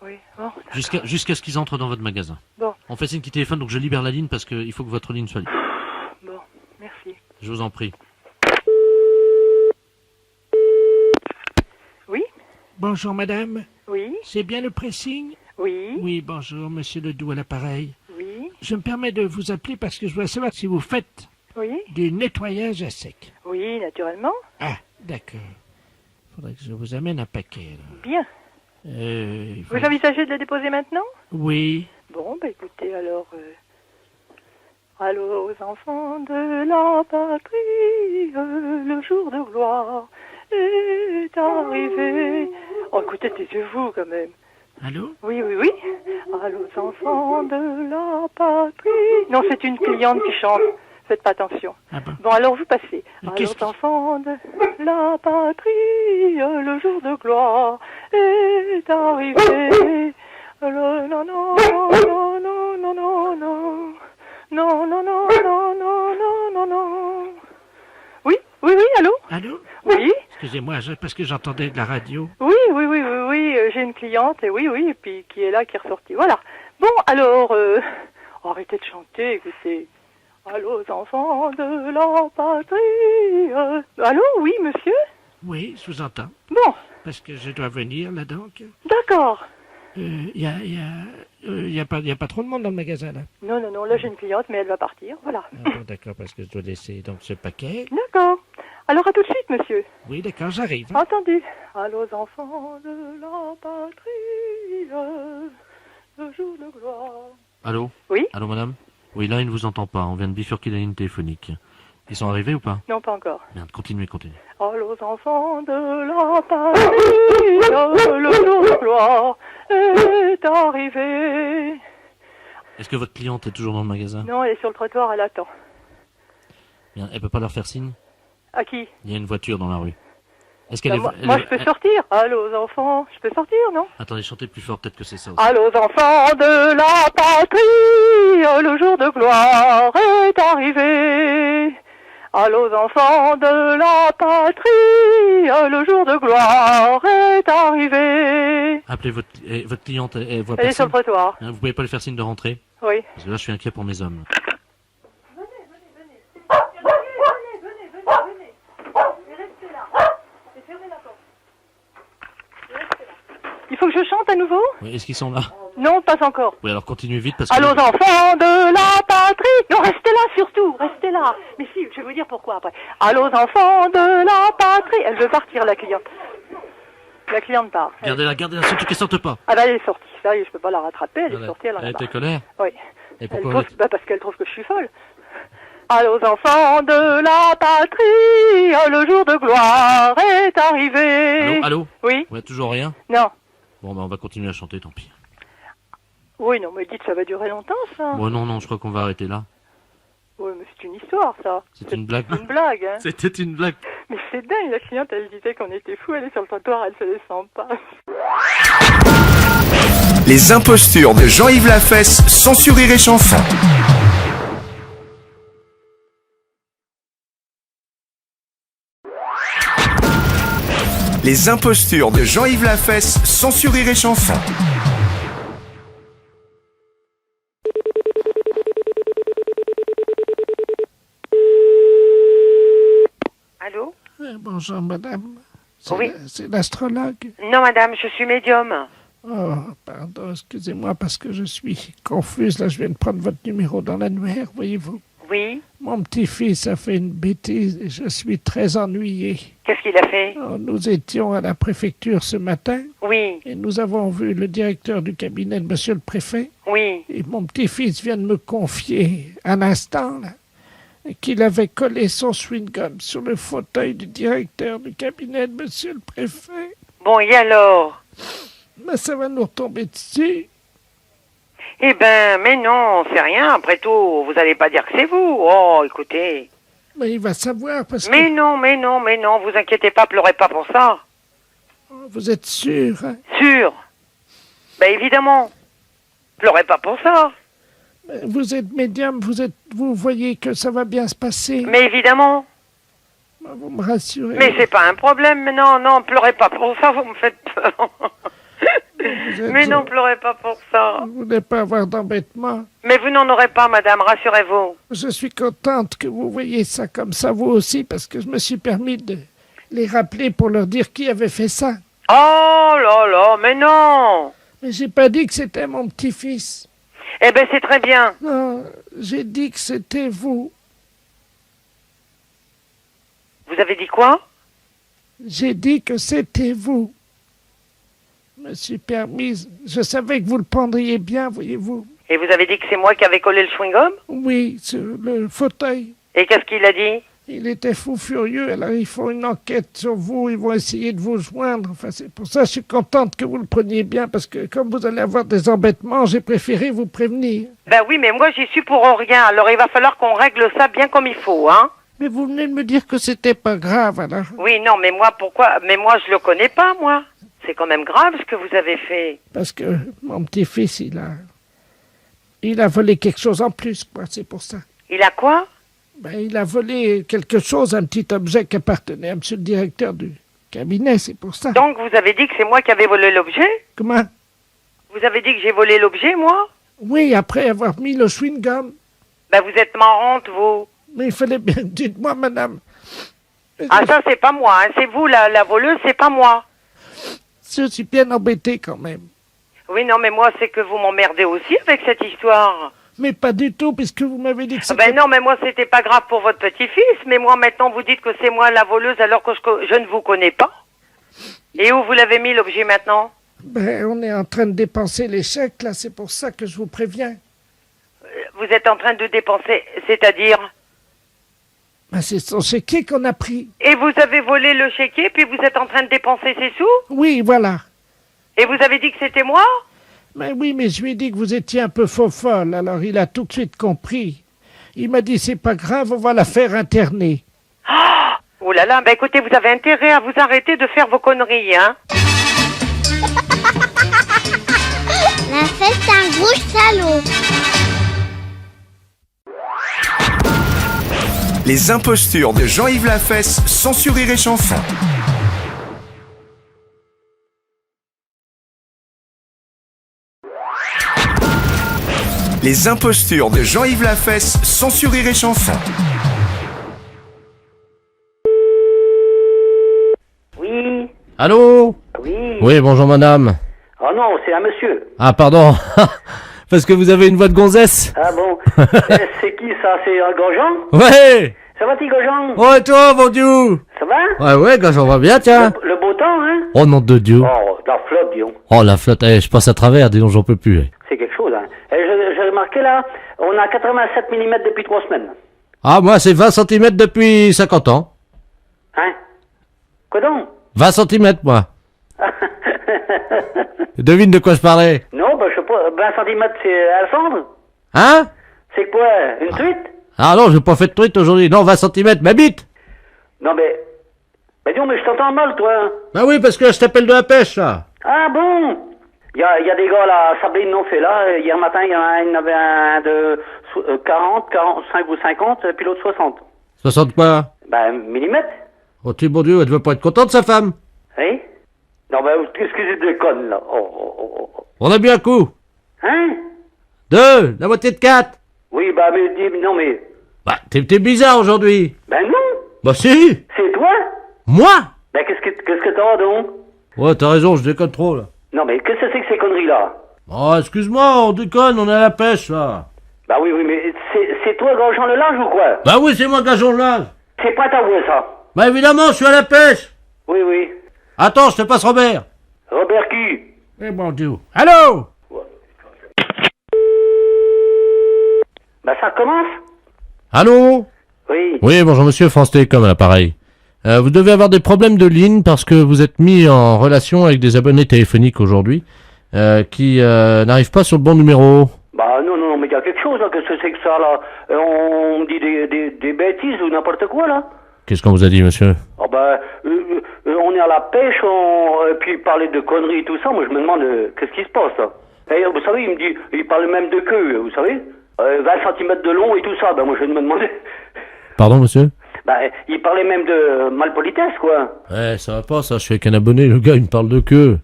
Oui, bon. Jusqu'à ce qu'ils entrent dans votre magasin. Bon. On fait signe qui téléphone, donc je libère la ligne parce qu'il faut que votre ligne soit libre. Bon, merci. Je vous en prie. Oui? Bonjour madame. Oui? C'est bien le pressing? Oui? Oui, bonjour, monsieur Ledoux à l'appareil. Oui? Je me permets de vous appeler parce que je voudrais savoir si vous faites Oui? du nettoyage à sec. Oui, naturellement. Ah, d'accord. Faudrait que je vous amène un paquet, là. Bien. Vous Vous envisagez de le déposer maintenant? Oui. Bon, bah écoutez, alors... Allô aux enfants de la patrie, le jour de gloire est arrivé. Oh, écoutez, taisez-vous quand même. Allô? Oui, oui, oui. Allô aux enfants de la patrie. Non, c'est une cliente qui chante. Faites pas attention. Ah bon? Bon, alors vous passez. Allô aux enfants de la patrie, le jour de gloire est arrivé. Non, non, non, non, non, non, non, non. Non, non, non, non, non, non, non, non. Oui, oui, oui, allô? Allô? Oui? Excusez-moi, parce que j'entendais de la radio. Oui, oui, oui, oui, oui, j'ai une cliente, et oui, oui, et puis qui est là, qui est ressortie. Voilà. Bon, alors, arrêtez de chanter, écoutez. Allô, aux enfants de la patrie. Allô, oui, monsieur? Oui, je vous entends. Bon. Parce que je dois venir, là, donc. D'accord. Il y a pas trop de monde dans le magasin, là. Non, non, non, là, j'ai une cliente, mais elle va partir, voilà. Ah bon, d'accord, parce que je dois laisser, donc, ce paquet. D'accord. Alors, à tout de suite, monsieur. Oui, d'accord, j'arrive. Entendu. Allô, aux enfants de la patrie, le jour de gloire. Allô? Oui? Allô, madame? Oui, là, il ne vous entend pas. On vient de bifurquer la ligne téléphonique. Ils sont arrivés ou pas? Non, pas encore. Merde, continuez. Allô, aux enfants de la patrie, le jour de gloire est arrivé. Est-ce que votre cliente est toujours dans le magasin? Non, elle est sur le trottoir, elle attend. Bien, elle peut pas leur faire signe? À qui? Il y a une voiture dans la rue. Est-ce qu'elle Moi, je peux sortir. Allô, aux enfants, je peux sortir, non? Attendez, chantez plus fort, peut-être que c'est ça aussi. Allô, aux enfants de la patrie, le jour de gloire est arrivé. Allô, aux enfants de la patrie, le jour de gloire est arrivé. Appelez votre cliente, elle voit Elle est sur le trottoir. Vous pouvez pas lui faire signe de rentrer? Oui. Parce que là, je suis inquiet pour mes hommes. Il faut que je chante à nouveau? Oui, est-ce qu'ils sont là? Non, pas encore. Oui, alors continuez vite parce que... Allons enfants de la patrie. Non, restez là surtout, restez là. Mais si, je vais vous dire pourquoi après. Allons enfants de la patrie. Elle veut partir, la cliente. La cliente part. Gardez-la, surtout qu'elle sorte pas. Ah bah elle est sortie, ça y est, je peux pas la rattraper, elle est sortie, elle en a Elle marre. était colère? Oui. Et pourquoi Parce qu'elle trouve que je suis folle. Allons enfants de la patrie, le jour de gloire est arrivé. Allô? Oui? Ouais, toujours rien? Non. Bon, bah on va continuer à chanter, tant pis. Oui, non, mais dites, ça va durer longtemps, ça. Bon, non, je crois qu'on va arrêter là. Oui, mais c'est une histoire, ça. C'est une blague. Une blague, hein. C'était une blague. Mais c'est dingue, la cliente, elle disait qu'on était fous, elle est sur le trottoir, elle se descend pas. Les impostures de Jean-Yves Lafesse, sans sourire et chanson. Les impostures de Jean-Yves Lafesse, sans sourire et chanson. Allô? Bonjour, madame. Oui. C'est l'astrologue. Non, madame, je suis médium. Oh, pardon, excusez-moi parce que je suis confuse. Là, je viens de prendre votre numéro dans l'annuaire, voyez-vous. Oui. Mon petit-fils a fait une bêtise et je suis très ennuyé. Qu'est-ce qu'il a fait? Oh, nous étions à la préfecture ce matin. Oui. Et nous avons vu le directeur du cabinet de monsieur le préfet. Oui. Et mon petit-fils vient de me confier à l'instant, là, qu'il avait collé son chewing-gum sur le fauteuil du directeur du cabinet de monsieur le préfet. Bon, et alors? Mais ça va nous retomber dessus. Eh ben, mais non, c'est rien. Après tout, vous allez pas dire que c'est vous. Oh, écoutez. Mais il va savoir parce mais que... non, vous inquiétez pas, pleurez pas pour ça. Vous êtes sûr, hein? Sûr. Ben évidemment. Pleurez pas pour ça. Vous êtes médium, vous voyez que ça va bien se passer. Mais évidemment. Vous me rassurez. Mais c'est pas un problème, mais non, pleurez pas pour ça, vous me faites peur. Mais non, pleurez pas pour ça. Vous voulez pas avoir d'embêtement. Mais vous n'en aurez pas, madame, rassurez-vous. Je suis contente que vous voyez ça comme ça, vous aussi, parce que je me suis permis de les rappeler pour leur dire qui avait fait ça. Oh là, mais non. Mais j'ai pas dit que c'était mon petit-fils. Eh ben, c'est très bien. Non, j'ai dit que c'était vous. Vous avez dit quoi? J'ai dit que c'était vous. Je me suis permise. Je savais que vous le prendriez bien, voyez-vous. Et vous avez dit que c'est moi qui avais collé le chewing-gum? Oui, sur le fauteuil. Et qu'est-ce qu'il a dit? Il était fou furieux, alors ils font une enquête sur vous, ils vont essayer de vous joindre. Enfin, c'est pour ça que je suis contente que vous le preniez bien, parce que comme vous allez avoir des embêtements, j'ai préféré vous prévenir. Ben oui, mais moi j'y suis pour rien, alors il va falloir qu'on règle ça bien comme il faut, hein? Mais vous venez de me dire que c'était pas grave, alors. Oui, non, mais moi, pourquoi? Mais moi, je le connais pas, moi. C'est quand même grave ce que vous avez fait. Parce que mon petit-fils, il a volé quelque chose en plus, quoi, c'est pour ça. Il a quoi? Ben, il a volé quelque chose, un petit objet qui appartenait à monsieur le directeur du cabinet, c'est pour ça. Donc, vous avez dit que c'est moi qui avais volé l'objet? Comment? Vous avez dit que j'ai volé l'objet, moi? Oui, après avoir mis le chewing-gum. Ben, vous êtes marrante, vous. Mais il fallait bien... Dites-moi, madame. Ah, ça, c'est pas moi, hein. C'est vous, la voleuse, c'est pas moi. Je suis bien embêté, quand même. Oui, non, mais moi, c'est que vous m'emmerdez aussi avec cette histoire. Mais pas du tout, puisque vous m'avez dit que c'était... Ben non, mais moi, c'était pas grave pour votre petit-fils. Mais moi, maintenant, vous dites que c'est moi la voleuse alors que je ne vous connais pas. Et où vous l'avez mis, l'objet, maintenant? Ben, on est en train de dépenser les chèques, là. C'est pour ça que je vous préviens. Vous êtes en train de dépenser, c'est-à-dire? Ben, c'est son chéquier qu'on a pris. Et vous avez volé le chéquier, puis vous êtes en train de dépenser ses sous? Oui, voilà. Et vous avez dit que c'était moi? Ben oui, mais je lui ai dit que vous étiez un peu faux-folle, alors il a tout de suite compris. Il m'a dit, c'est pas grave, on va la faire interner. Oh là là, ben écoutez, vous avez intérêt à vous arrêter de faire vos conneries, hein? La fête, c'est un gros salaud. Les impostures de Jean-Yves Lafesse, sans sourire et chanson. Les impostures de Jean-Yves Lafesse, sans sourire et chanson. Oui. Allô? Oui. Oui, bonjour madame. Oh non, c'est un monsieur. Ah, pardon. Parce que vous avez une voix de gonzesse. Ah bon. C'est qui ça? C'est Grosjean? Ouais. Ça va, petit Grosjean? Oh, et toi, mon Dieu? Ça va? Ouais, Grosjean va bien, tiens. Le beau temps, hein? Oh, nom de Dieu. Oh, la flotte, disons. Oh, la flotte, je passe à travers, dis donc, j'en peux plus. C'est quelque chose, hein. J'ai remarqué, là, on a 87 mm depuis 3 semaines. Ah, moi, c'est 20 cm depuis 50 ans. Hein? Quoi donc? 20 cm, moi. Devine de quoi je parlais. Non, je sais pas, 20 cm, c'est Alexandre? Hein? C'est quoi, une truite? Ah non, j'ai pas fait de truite aujourd'hui. Non, 20 cm, ma bite. Non, mais dis donc, mais je t'entends mal, toi. Bah oui, parce que je t'appelle de la pêche, là. Ah bon? Il y a des gars, là, à Sablé, ils l'ont fait, là. Hier matin, il y en avait un de 40, 45 ou 50, puis l'autre 60. 60 quoi? Millimètres. Oh, tu bon Dieu, elle devait pas être contente, sa femme. Oui? Non, qu'est-ce que j'ai de conne, là? Oh. On a bu un coup. Hein? 2, la moitié de 4. Oui, mais non, mais... Bah, t'es bizarre aujourd'hui. Ben non. Bah si. C'est toi? Moi? Ben qu'est-ce que t'as, donc? Ouais, t'as raison, je déconne trop, là. Non, mais qu'est-ce que c'est que ces conneries-là? Oh, excuse-moi, on déconne, on est à la pêche, là. Bah oui, mais c'est toi, Grosjean le Linge, ou quoi? Bah oui, c'est moi, Grosjean le Linge. C'est pas ta voix, ça. Bah évidemment, je suis à la pêche. Oui. Attends, je te passe Robert. Robert qui? Eh mon Dieu. Allô? Bah ça commence? Allô? Oui. Oui, bonjour monsieur, France Télécom à l'appareil. Vous devez avoir des problèmes de ligne parce que vous êtes mis en relation avec des abonnés téléphoniques aujourd'hui qui n'arrivent pas sur le bon numéro. Bah non, mais il y a quelque chose là, qu'est-ce que c'est que ça là? On dit des bêtises ou n'importe quoi là? Qu'est-ce qu'on vous a dit monsieur? Oh on est à la pêche, puis parler de conneries et tout ça, moi je me demande qu'est-ce qui se passe là? Et vous savez, il parle même de queue, vous savez? 20 cm de long et tout ça, moi je me demandais... Pardon monsieur? Il parlait même de malpolitesse quoi. Ouais, ça va pas ça, je suis avec un abonné, le gars il me parle de queue.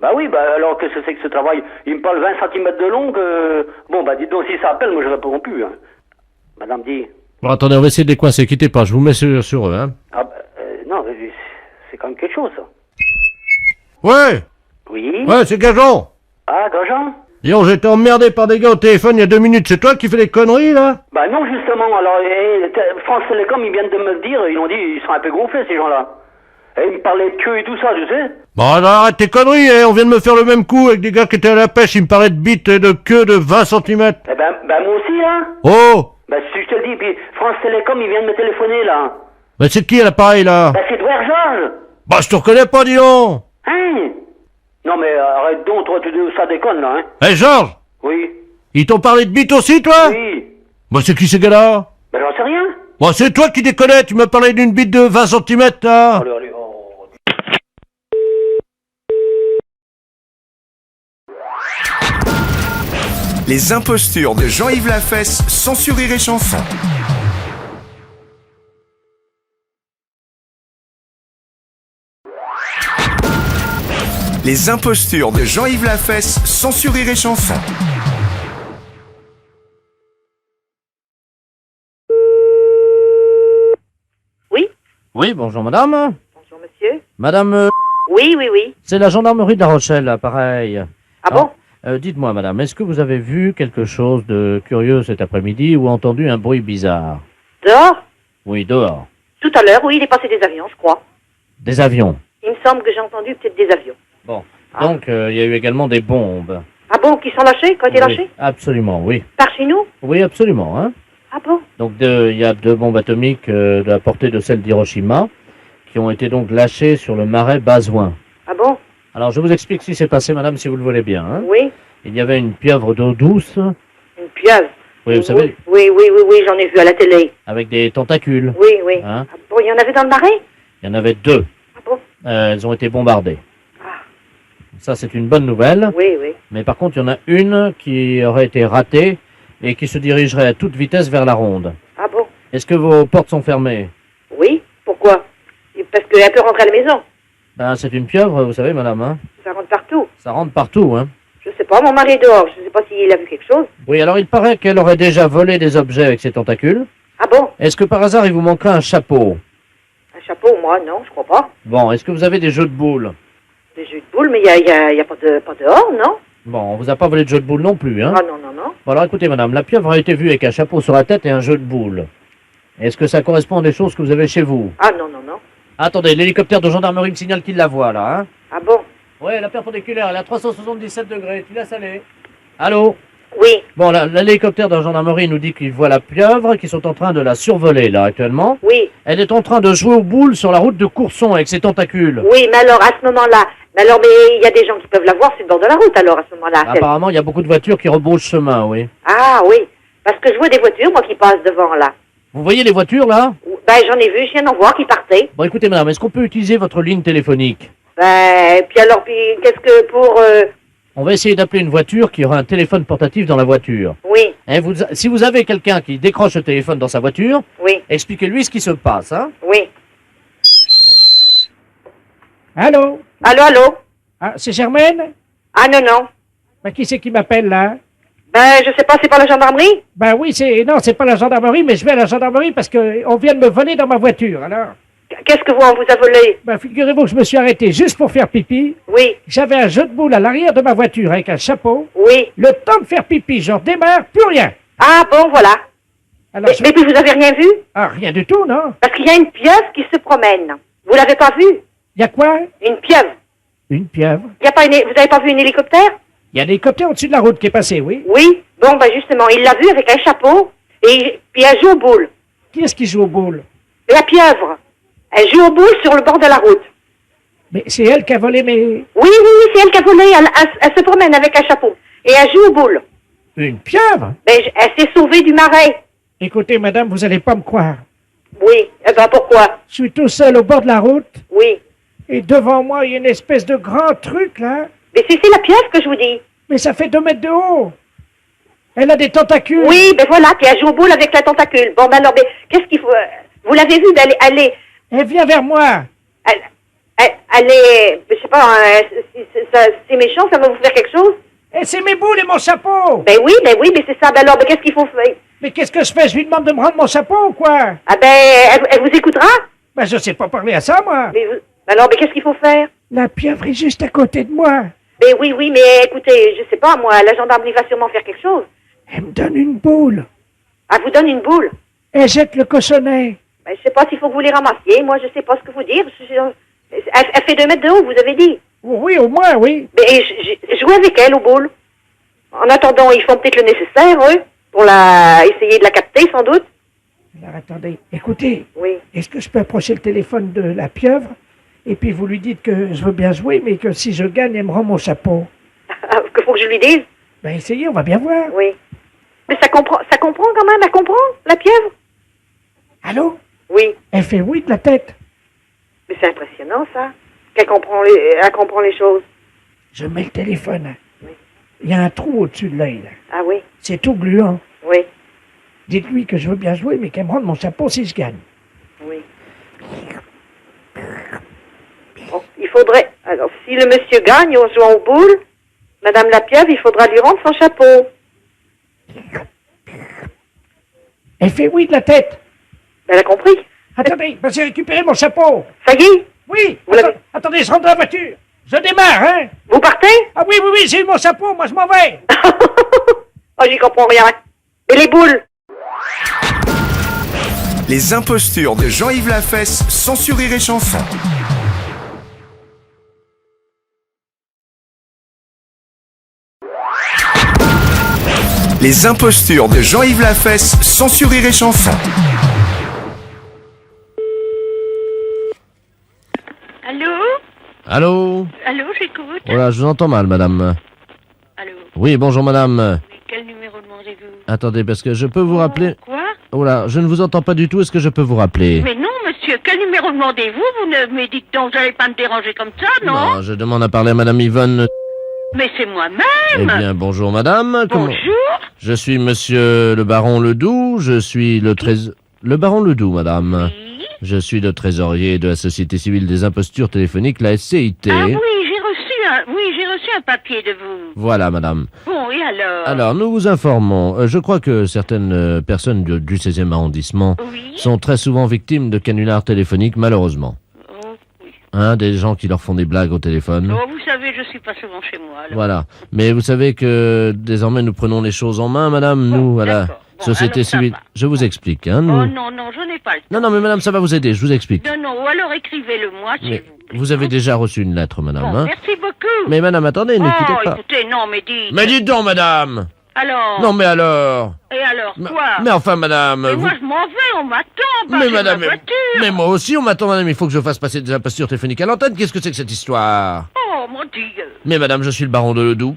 Bah oui, alors qu'est-ce que c'est que ce travail? Il me parle 20 cm de long, dites donc si ça appelle, moi je réponds plus. Hein. Madame dit... Bon attendez, on va essayer de les coincer, quittez pas, je vous mets sur eux, hein. Non, c'est quand même quelque chose ça. Ouais! Oui? Ouais, c'est Gajon! Ah, Gajon? Disons, j'ai été emmerdé par des gars au téléphone il y a 2 minutes, c'est toi qui fais des conneries là? Bah non, justement, alors, France Télécom, ils viennent de me le dire, ils ont dit, ils sont un peu gonflés ces gens-là. Et ils me parlaient de queue et tout ça, tu sais. Bon, alors arrête tes conneries, on vient de me faire le même coup avec des gars qui étaient à la pêche, ils me parlaient de bites et de queue de 20 cm. Eh moi aussi, là. Oh! Si je te le dis, puis France Télécom, ils viennent me téléphoner, là. C'est qui à l'appareil, là? C'est toi, Georges. Je te reconnais pas, dis donc. Hein? Non, mais arrête donc, toi, ça déconne, là, hein. Georges? Oui. Ils t'ont parlé de bites aussi, toi? Oui. C'est qui ces gars-là? J'en sais rien. C'est toi qui déconnais, tu m'as parlé d'une bite de 20 cm, là. Allez, Les impostures de Jean-Yves Lafesse, sans Rire et Chanson. Les impostures de Jean-Yves Lafesse, sans Rire et Chanson. Oui? Oui, bonjour madame. Bonjour monsieur. Madame... Oui. C'est la gendarmerie de La Rochelle, là, pareil. Ah bon? Dites-moi madame, est-ce que vous avez vu quelque chose de curieux cet après-midi ou entendu un bruit bizarre? Dehors? Oui, dehors. Tout à l'heure, oui, il est passé des avions, je crois. Des avions? Il me semble que j'ai entendu peut-être des avions. Bon. Donc, il y a eu également des bombes. Ah bon, qui sont lâchés, qui ont été lâchés? Absolument, oui. Par chez nous? Oui, absolument, hein. Ah bon? Donc, il y a 2 bombes atomiques de la portée de celle d'Hiroshima qui ont été donc lâchées sur le marais Bazouin. Ah bon? Alors, je vous explique ce qui s'est passé, madame, si vous le voulez bien, hein. Oui. Il y avait une pieuvre d'eau douce. Une pieuvre? Oui, vous savez? Oui, j'en ai vu à la télé. Avec des tentacules. Oui. Hein? Ah bon, il y en avait dans le marais? Il y en avait 2. Ah bon? Elles ont été bombardées. Ah. Ça, c'est une bonne nouvelle. Oui. Mais par contre, il y en a une qui aurait été ratée et qui se dirigerait à toute vitesse vers la ronde. Ah bon? Est-ce que vos portes sont fermées? Oui. Pourquoi? Parce qu'elle peut rentrer à la maison. C'est une pieuvre, vous savez, madame, hein? Ça rentre partout. Ça rentre partout, hein? Je sais pas, mon mari est dehors. Je sais pas s'il a vu quelque chose. Oui, alors il paraît qu'elle aurait déjà volé des objets avec ses tentacules. Ah bon? Est-ce que par hasard, il vous manquerait un chapeau? Un chapeau, moi, non, je crois pas. Bon, est-ce que vous avez des jeux de boules? Des jeux de boules, mais il y a pas dehors, non? Bon, on vous a pas volé de jeu de boules non plus, hein? Ah non, non, non. Bon, alors écoutez, madame, la pieuvre a été vue avec un chapeau sur la tête et un jeu de boules. Est-ce que ça correspond à des choses que vous avez chez vous? Ah non, non, non. Attendez, l'hélicoptère de gendarmerie me signale qu'il la voit, là, hein? Ah bon? Ouais, la perpendiculaire, elle est à 377 degrés. Tu laisses aller. Allô? Oui. Bon, l'hélicoptère de la gendarmerie nous dit qu'il voit la pieuvre, qu'ils sont en train de la survoler, là, actuellement. Oui. Elle est en train de jouer aux boules sur la route de Courson avec ses tentacules. Oui, mais alors, à ce moment-là... Mais il y a des gens qui peuvent la voir sur le bord de la route, alors, à ce moment-là. Apparemment, il y a beaucoup de voitures qui rebroussent chemin, oui. Ah, oui. Parce que je vois des voitures, moi, qui passent devant, là. Vous voyez les voitures, là? Ben, j'en ai vu, je viens d'en voir qui partaient. Bon, écoutez, madame, est-ce qu'on peut utiliser votre ligne téléphonique? Ben, puis alors, qu'est-ce que pour... On va essayer d'appeler une voiture qui aura un téléphone portatif dans la voiture. Oui. Hein, si vous avez quelqu'un qui décroche le téléphone dans sa voiture, oui, expliquez-lui ce qui se passe, hein? Oui. Allô? Allô, allô? Ah, c'est Germaine? Ah, non, non. Ben, qui c'est qui m'appelle, là? Ben, je sais pas, c'est pas la gendarmerie? Ben oui, non, c'est pas la gendarmerie, mais je vais à la gendarmerie parce qu'on vient de me voler dans ma voiture, alors. Qu'est-ce que on vous a volé? Ben, figurez-vous que je me suis arrêté juste pour faire pipi. Oui. J'avais un jeu de boules à l'arrière de ma voiture avec un chapeau. Oui. Le temps de faire pipi, je redémarre, plus rien. Ah, bon, voilà. Alors, mais puis vous avez rien vu? Ah, rien du tout, non? Parce qu'il y a une pieuvre qui se promène. Vous l'avez pas vue? Il y a quoi? Une pieuvre. Une pieuvre? Vous avez pas vu un hélicoptère? Il y a un hélicoptère au-dessus de la route qui est passé, oui. Oui. Bon, ben justement, il l'a vu avec un chapeau et puis elle joue aux boules. Qui est-ce qui joue aux boules? La pieuvre. Elle joue aux boules sur le bord de la route. Mais c'est elle qui a volé mes... Oui, oui, oui, c'est elle qui a volé. Elle se promène avec un chapeau. Et elle joue aux boules. Une pieuvre? Ben, elle s'est sauvée du marais. Écoutez, madame, vous allez pas me croire. Oui. Eh ben, pourquoi? Je suis tout seul au bord de la route. Oui. Et devant moi, il y a une espèce de grand truc, là. Mais c'est la pieuvre que je vous dis. Mais ça fait 2 mètres de haut. Elle a des tentacules. Oui, ben voilà, puis elle joue aux boules avec la tentacule. Bon, ben alors, ben, qu'est-ce qu'il faut... Vous l'avez vue d'aller... Elle vient vers moi. Elle est... Je sais pas, c'est méchant, ça va vous faire quelque chose? Et c'est mes boules et mon chapeau. Ben oui, mais c'est ça. Ben alors, ben qu'est-ce qu'il faut faire? Mais qu'est-ce que je fais? Je lui demande de me rendre mon chapeau ou quoi? Ah ben, elle vous écoutera? Ben je sais pas parler à ça, moi. Mais alors, ben qu'est-ce qu'il faut faire? La pieuvre est juste à côté de moi. Ben oui, mais écoutez, je sais pas, moi, la gendarmerie va sûrement faire quelque chose. Elle me donne une boule. Elle vous donne une boule? Elle jette le cochonnet. Ben, je sais pas s'il faut que vous les ramassiez. Moi, je sais pas ce que vous dire. Elle fait 2 mètres de haut, vous avez dit? Oui, au moins, oui. Ben, je jouais avec elle aux boules. En attendant, ils font peut-être le nécessaire, eux, pour essayer de la capter, sans doute. Alors, attendez. Écoutez. Oui. Est-ce que je peux approcher le téléphone de la pieuvre? Et puis vous lui dites que je veux bien jouer, mais que si je gagne, elle me rend mon chapeau. Que faut que je lui dise? Ben, essayez, on va bien voir. Oui. Mais ça comprend quand même, elle comprend, la pieuvre? Allô? Oui. Elle fait oui de la tête. Mais c'est impressionnant, ça. Elle comprend les choses. Je mets le téléphone. Oui. Il y a un trou au-dessus de l'œil, là. Ah oui? C'est tout gluant. Oui. Dites-lui que je veux bien jouer, mais qu'elle me rende mon chapeau si je gagne. Oui. Bon, il faudrait... Alors, si le monsieur gagne en jouant aux boules, Madame la pieuvre, il faudra lui rendre son chapeau. Elle fait oui de la tête. Elle a compris. Attendez, j'ai récupéré mon chapeau. Ça y est? Oui. Attendez, je rentre dans la voiture. Je démarre, hein? Vous partez? Ah oui, j'ai eu mon chapeau, moi je m'en vais. Oh, j'y comprends rien. Et les boules? Les impostures de Jean-Yves Lafesse, sans sur Rire et Chanson. Les impostures de Jean-Yves Lafesse, sans sur Rire et Chanson. Allô? Allô? Allô, j'écoute. Voilà, je vous entends mal, madame. Allô? Oui, bonjour, madame. Oui, quel numéro demandez-vous? Attendez, parce que je peux vous rappeler... Quoi? Oh là, je ne vous entends pas du tout, est-ce que je peux vous rappeler? Mais non, monsieur, quel numéro demandez-vous? Vous ne me dites donc, vous n'allez pas me déranger comme ça, non? Non, je demande à parler à madame Yvonne... Mais c'est moi-même. Eh bien, bonjour madame. Bonjour. Je suis monsieur le baron Ledoux, je suis le Le baron Ledoux, madame. Oui. Je suis le trésorier de la Société Civile des Impostures Téléphoniques, la SCIT. Ah oui, j'ai reçu un papier de vous. Voilà, madame. Bon, et alors? Alors, nous vous informons. Je crois que certaines personnes du 16e arrondissement sont très souvent victimes de canulars téléphoniques, malheureusement. Oh, oui. Hein, des gens qui leur font des blagues au téléphone. Oh, vous savez, je suis pas souvent chez moi. Alors. Voilà. Mais vous savez que désormais nous prenons les choses en main, madame, nous, à la société civile. Je vous explique, hein, nous. Oh non, non, je n'ai pas le temps. Non, mais madame, ça va vous aider, je vous explique. Non, non, ou alors écrivez-le-moi, s'il vous plaît. Vous avez déjà reçu une lettre, madame, Bon, hein. merci beaucoup. Mais madame, attendez, ne quittez pas. Écoutez, non, mais dites. Mais dites donc, madame. Alors. Non, mais alors. Et alors, quoi? Mais enfin, madame. Mais moi, je m'en vais, on m'attend, mais madame, ma voiture. Mais moi aussi, on m'attend, madame. Il faut que je fasse passer des impostures téléphoniques à l'antenne. Qu'est-ce que c'est que cette histoire? Oh, mon Dieu. Mais madame, je suis le baron de Ledoux.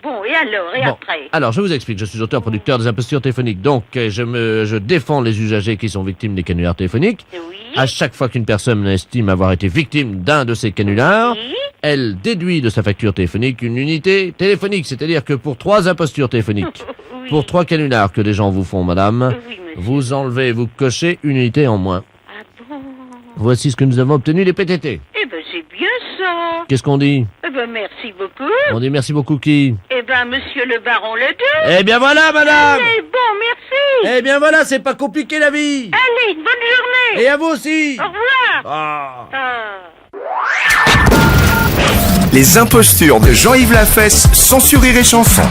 Bon, et alors, et après? Alors, je vous explique. Je suis auteur-producteur des impostures téléphoniques. Donc, je défends les usagers qui sont victimes des canulars téléphoniques. Oui. À chaque fois qu'une personne estime avoir été victime d'un de ces canulars, elle déduit de sa facture téléphonique une unité téléphonique. C'est-à-dire que pour 3 impostures téléphoniques, pour 3 canulars que les gens vous font, madame, vous enlevez, vous cochez une unité en moins. Ah bon? Voici ce que nous avons obtenu les PTT. Eh ben, c'est bien ça. Qu'est-ce qu'on dit? Eh ben, merci beaucoup. On dit merci beaucoup qui? Eh ben, monsieur le baron Ledoux. Eh bien voilà, madame. Allez, bon, merci. Eh bien voilà, c'est pas compliqué la vie. Allez, bonne journée. Et à vous aussi. Au revoir. Les impostures de Jean-Yves Lafesse, sans Rire et Chanson.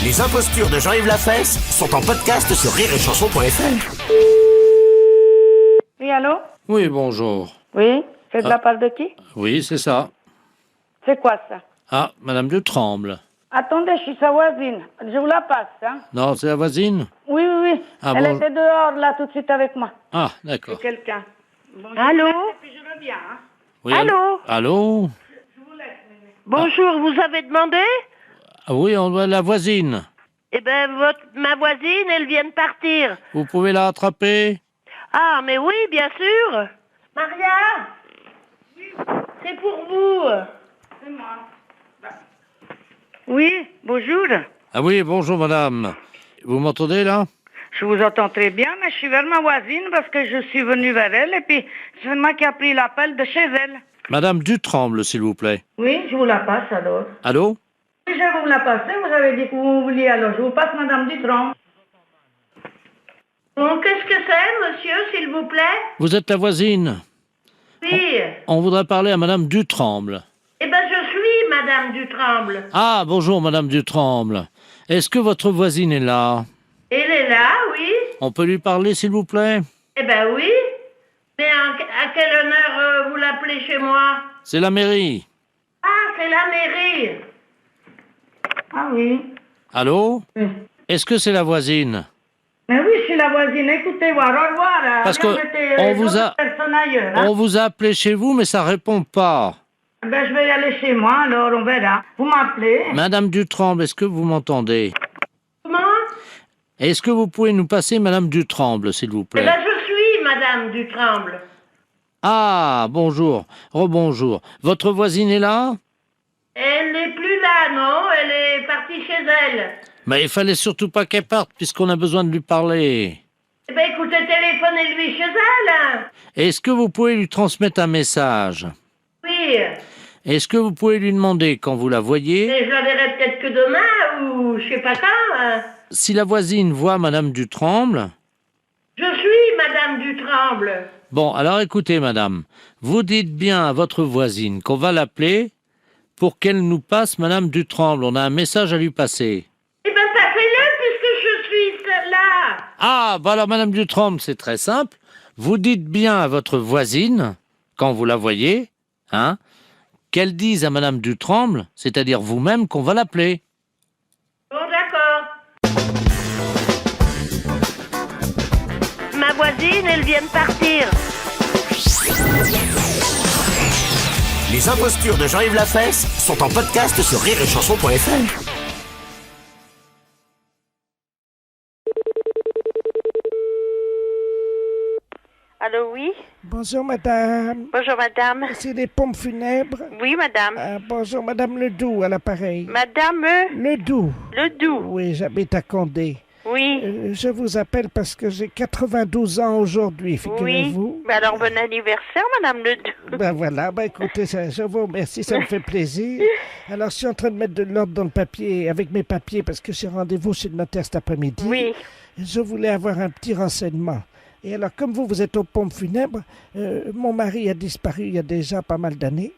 Les impostures de Jean-Yves Lafesse sont en podcast sur rireetchanson.fr. Oui, allô? Oui, bonjour. Oui, c'est de la part de qui? Oui, c'est ça. C'est quoi ça? Ah, madame de Tremble. Attendez, je suis sa voisine. Je vous la passe, hein? Non, c'est la voisine? Oui, oui, oui. Ah, elle bon. était dehors, là, tout de suite avec moi. Ah, d'accord. C'est quelqu'un. Bon, allô? Et puis je reviens, hein? Oui, allô? Allô? Bonjour, vous avez demandé? Ah oui, on doit la voisine. Eh ben, ma voisine, elle vient de partir. Vous pouvez la rattraper? Ah, mais oui, bien sûr. Maria? Oui. C'est pour vous. C'est moi. Oui, bonjour. Ah oui, bonjour madame. Vous m'entendez là? Je vous entends très bien, mais je suis vers ma voisine parce que je suis venu vers elle et puis c'est moi qui a pris l'appel de chez elle. Madame Dutremble, s'il vous plaît. Oui, je vous la passe alors. Allô? Oui, je vais vous la passer, vous avez dit que vous vouliez alors. Je vous passe Madame Dutremble. Bon, qu'est-ce que c'est, monsieur, s'il vous plaît? Vous êtes la voisine. Oui. On voudrait parler à madame Dutremble. Eh ben, je suis Madame Dutremble. Ah, bonjour madame Dutremble. Est-ce que votre voisine est là? Elle est là, oui. On peut lui parler, s'il vous plaît? Eh ben oui. Mais à quelle honneur vous l'appelez chez moi? C'est la mairie. Ah, c'est la mairie. Ah oui. Allô? Oui. Est-ce que c'est la voisine? Mais oui, je suis la voisine. Écoutez, au revoir. Parce que on vous a appelé chez vous, mais ça répond pas. Ben, je vais y aller chez moi, alors on verra. Vous m'appelez. Madame Dutremble, est-ce que vous m'entendez? Comment? Est-ce que vous pouvez nous passer Madame Dutremble, s'il vous plaît? Eh ben, je suis Madame Dutremble. Ah, bonjour. Rebonjour. Votre voisine est là? Elle n'est plus là, non? Elle est partie chez elle. Mais il fallait surtout pas qu'elle parte, puisqu'on a besoin de lui parler. Eh ben, écoutez, téléphonez-lui chez elle. Est-ce que vous pouvez lui transmettre un message? Oui. Est-ce que vous pouvez lui demander quand vous la voyez? Mais je la verrai peut-être que demain, ou je sais pas quand. Si la voisine voit Madame Dutremble... Je suis Madame Dutremble. Bon, alors écoutez, madame. Vous dites bien à votre voisine qu'on va l'appeler pour qu'elle nous passe Madame Dutremble. On a un message à lui passer. Eh ben, passez-le puisque je suis là. Ah, bah alors Madame Dutremble, c'est très simple. Vous dites bien à votre voisine, quand vous la voyez, hein, qu'elle dise à Madame Dutremble, c'est-à-dire vous-même, qu'on va l'appeler. Bon, d'accord. Ma voisine, elle vient de partir. Les impostures de Jean-Yves Lafesse sont en podcast sur rireetchanson.fr. Allô, oui? Bonjour, madame. Bonjour, madame. C'est des pompes funèbres? Oui, madame. Bonjour, madame Ledoux, à l'appareil. Madame? Ledoux. Ledoux. Oui, j'habite à Condé. Oui. Je vous appelle parce que j'ai 92 ans aujourd'hui, figurez-vous. Oui. Ben alors, bon anniversaire, Madame Ledoux. Ben voilà, écoutez, je vous remercie, ça me fait plaisir. Alors, je suis en train de mettre de l'ordre dans le papier, avec mes papiers, parce que j'ai rendez-vous chez le notaire cet après-midi. Oui. Je voulais avoir un petit renseignement. Et alors, comme vous êtes aux pompes funèbres, mon mari a disparu il y a déjà pas mal d'années.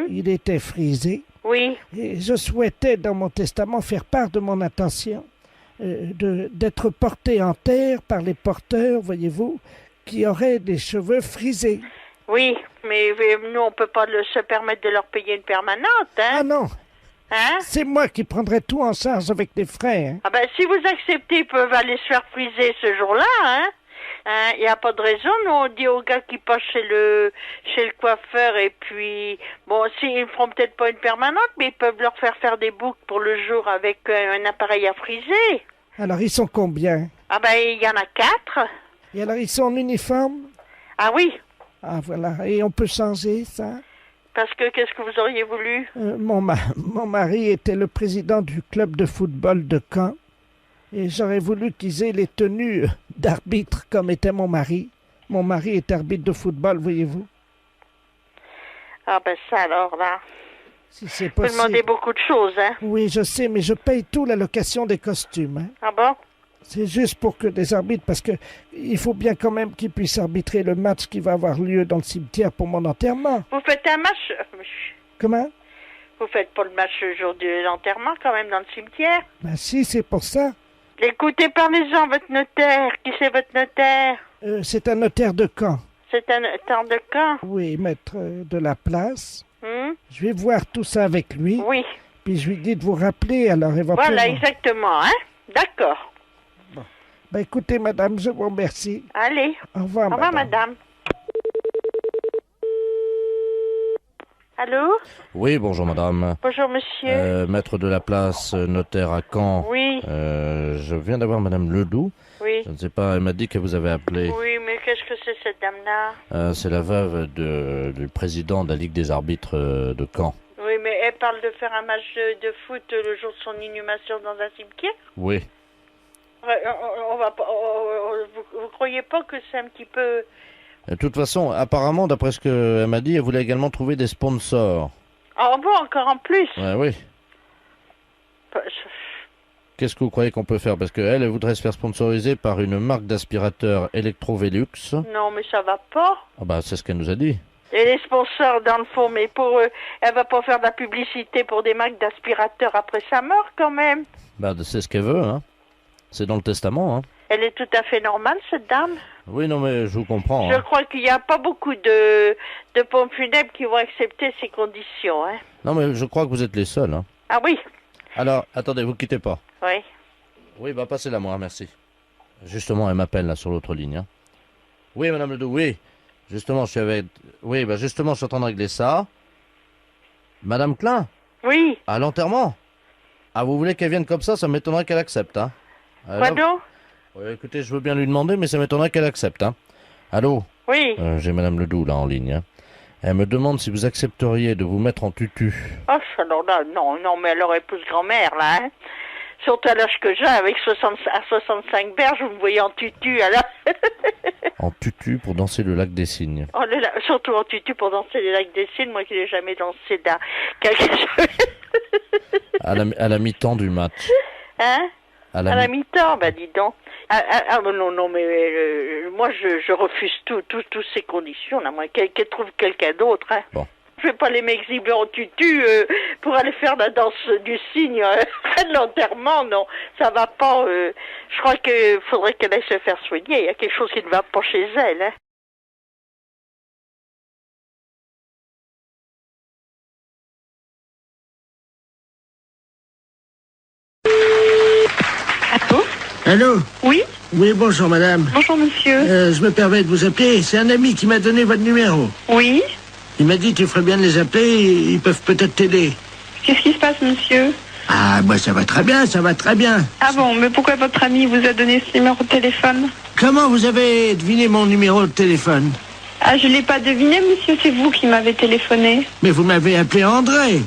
Il était frisé. Oui. Et je souhaitais, dans mon testament, faire part de mon intention d'être porté en terre par les porteurs, voyez-vous, qui auraient des cheveux frisés. Oui, mais nous, on peut pas se permettre de leur payer une permanente, hein? Ah non. Hein? C'est moi qui prendrai tout en charge avec les frais, hein? Ah ben, si vous acceptez, ils peuvent aller se faire friser ce jour-là, hein? Il n'y a pas de raison, nous on dit aux gars qui passent chez le coiffeur et puis, bon, ils ne feront peut-être pas une permanente, mais ils peuvent leur faire des boucles pour le jour avec un appareil à friser. Alors ils sont combien? Ah ben il y en a 4. Et alors ils sont en uniforme? Ah oui. Ah voilà, et on peut changer ça? Parce que qu'est-ce que vous auriez voulu? Mon mari était le président du club de football de Caen. Et j'aurais voulu qu'ils aient les tenues d'arbitre comme était mon mari. Mon mari est arbitre de football, voyez-vous. Ah ben ça alors là. Si c'est possible. Vous demandez beaucoup de choses, hein. Oui, je sais, mais je paye tout la location des costumes. Hein. Ah bon? C'est juste pour que des arbitres, parce que il faut bien quand même qu'ils puissent arbitrer le match qui va avoir lieu dans le cimetière pour mon enterrement. Vous faites un match? Comment? Vous faites pas le match le jour de l'enterrement quand même dans le cimetière? Ben si, c'est pour ça. Écoutez, parlez-en, votre notaire. Qui c'est votre notaire? C'est un notaire de Caen. C'est un notaire de Caen? Oui, maître de la place. Je vais voir tout ça avec lui. Oui. Puis je lui dis de vous rappeler, alors éventuellement. Voilà, exactement, hein? D'accord. Bon. Ben écoutez, madame, je vous remercie. Allez. Au revoir, madame. Au revoir, madame. Allô? Oui, bonjour madame. Bonjour monsieur. Maître de la place, notaire à Caen. Oui. Je viens d'avoir madame Ledoux. Oui. Je ne sais pas, elle m'a dit que vous avez appelé. Oui, mais qu'est-ce que c'est cette dame-là? C'est la veuve du président de la Ligue des arbitres de Caen. Oui, mais elle parle de faire un match de foot le jour de son inhumation dans un cimetière? Oui. On va pas, vous croyez pas que c'est un petit peu... De toute façon, apparemment, d'après ce qu'elle m'a dit, elle voulait également trouver des sponsors. Ah bon, encore en plus? Ouais, oui. Qu'est-ce que vous croyez qu'on peut faire? Parce qu'elle voudrait se faire sponsoriser par une marque d'aspirateur Electrovelux. Non, mais ça va pas. Ah bah, c'est ce qu'elle nous a dit. Et les sponsors, dans le fond, mais pour eux, elle va pas faire de la publicité pour des marques d'aspirateurs après sa mort, quand même. Bah, c'est ce qu'elle veut, hein. C'est dans le testament, hein. Elle est tout à fait normale, cette dame. Oui, non, mais je vous comprends. Je crois qu'il n'y a pas beaucoup de pompes funèbres qui vont accepter ces conditions, hein. Non, mais je crois que vous êtes les seuls, hein. Ah oui. Alors, attendez, vous quittez pas. Oui. Oui, bah passez-la moi, merci. Justement, elle m'appelle là sur l'autre ligne. Hein. Oui, madame Ledoux, oui. Justement, je suis avec... Oui, bah justement, je suis en train de régler ça. Madame Klein? Oui. À l'enterrement? Ah, vous voulez qu'elle vienne comme ça m'étonnerait qu'elle accepte, hein. Pardon? Oui, écoutez, je veux bien lui demander, mais ça m'étonnerait qu'elle accepte, hein. Allô? Oui. J'ai madame Ledoux là en ligne, hein. Elle me demande si vous accepteriez de vous mettre en tutu. Oh, alors là, non, mais elle aurait plus grand-mère, là, hein. Surtout à l'âge que j'ai, avec 65 berges, vous me voyez en tutu, alors. En tutu pour danser le lac des Cygnes. Oh, surtout en tutu pour danser le lac des Cygnes, moi qui n'ai jamais dansé dans quelque chose. À la mi-temps du match. Hein? À la mi-temps, bah dis donc. Non, mais moi je refuse toutes ces conditions, là, moi, qu'elle trouve quelqu'un d'autre, hein. Bon. Je vais pas les m'exhiber en tutu pour aller faire la danse du cygne de l'enterrement, non, ça va pas. Je crois qu'il faudrait qu'elle aille se faire soigner, il y a quelque chose qui ne va pas chez elle, hein. Allô? Oui? Oui, bonjour madame. Bonjour monsieur. Je me permets de vous appeler, c'est un ami qui m'a donné votre numéro. Oui? Il m'a dit tu ferais bien de les appeler, ils peuvent peut-être t'aider. Qu'est-ce qui se passe monsieur? Ah, moi ça va très bien, ça va très bien. Ah bon, mais pourquoi votre ami vous a donné ce numéro de téléphone? Comment vous avez deviné mon numéro de téléphone? Ah, je l'ai pas deviné monsieur, c'est vous qui m'avez téléphoné. Mais vous m'avez appelé André.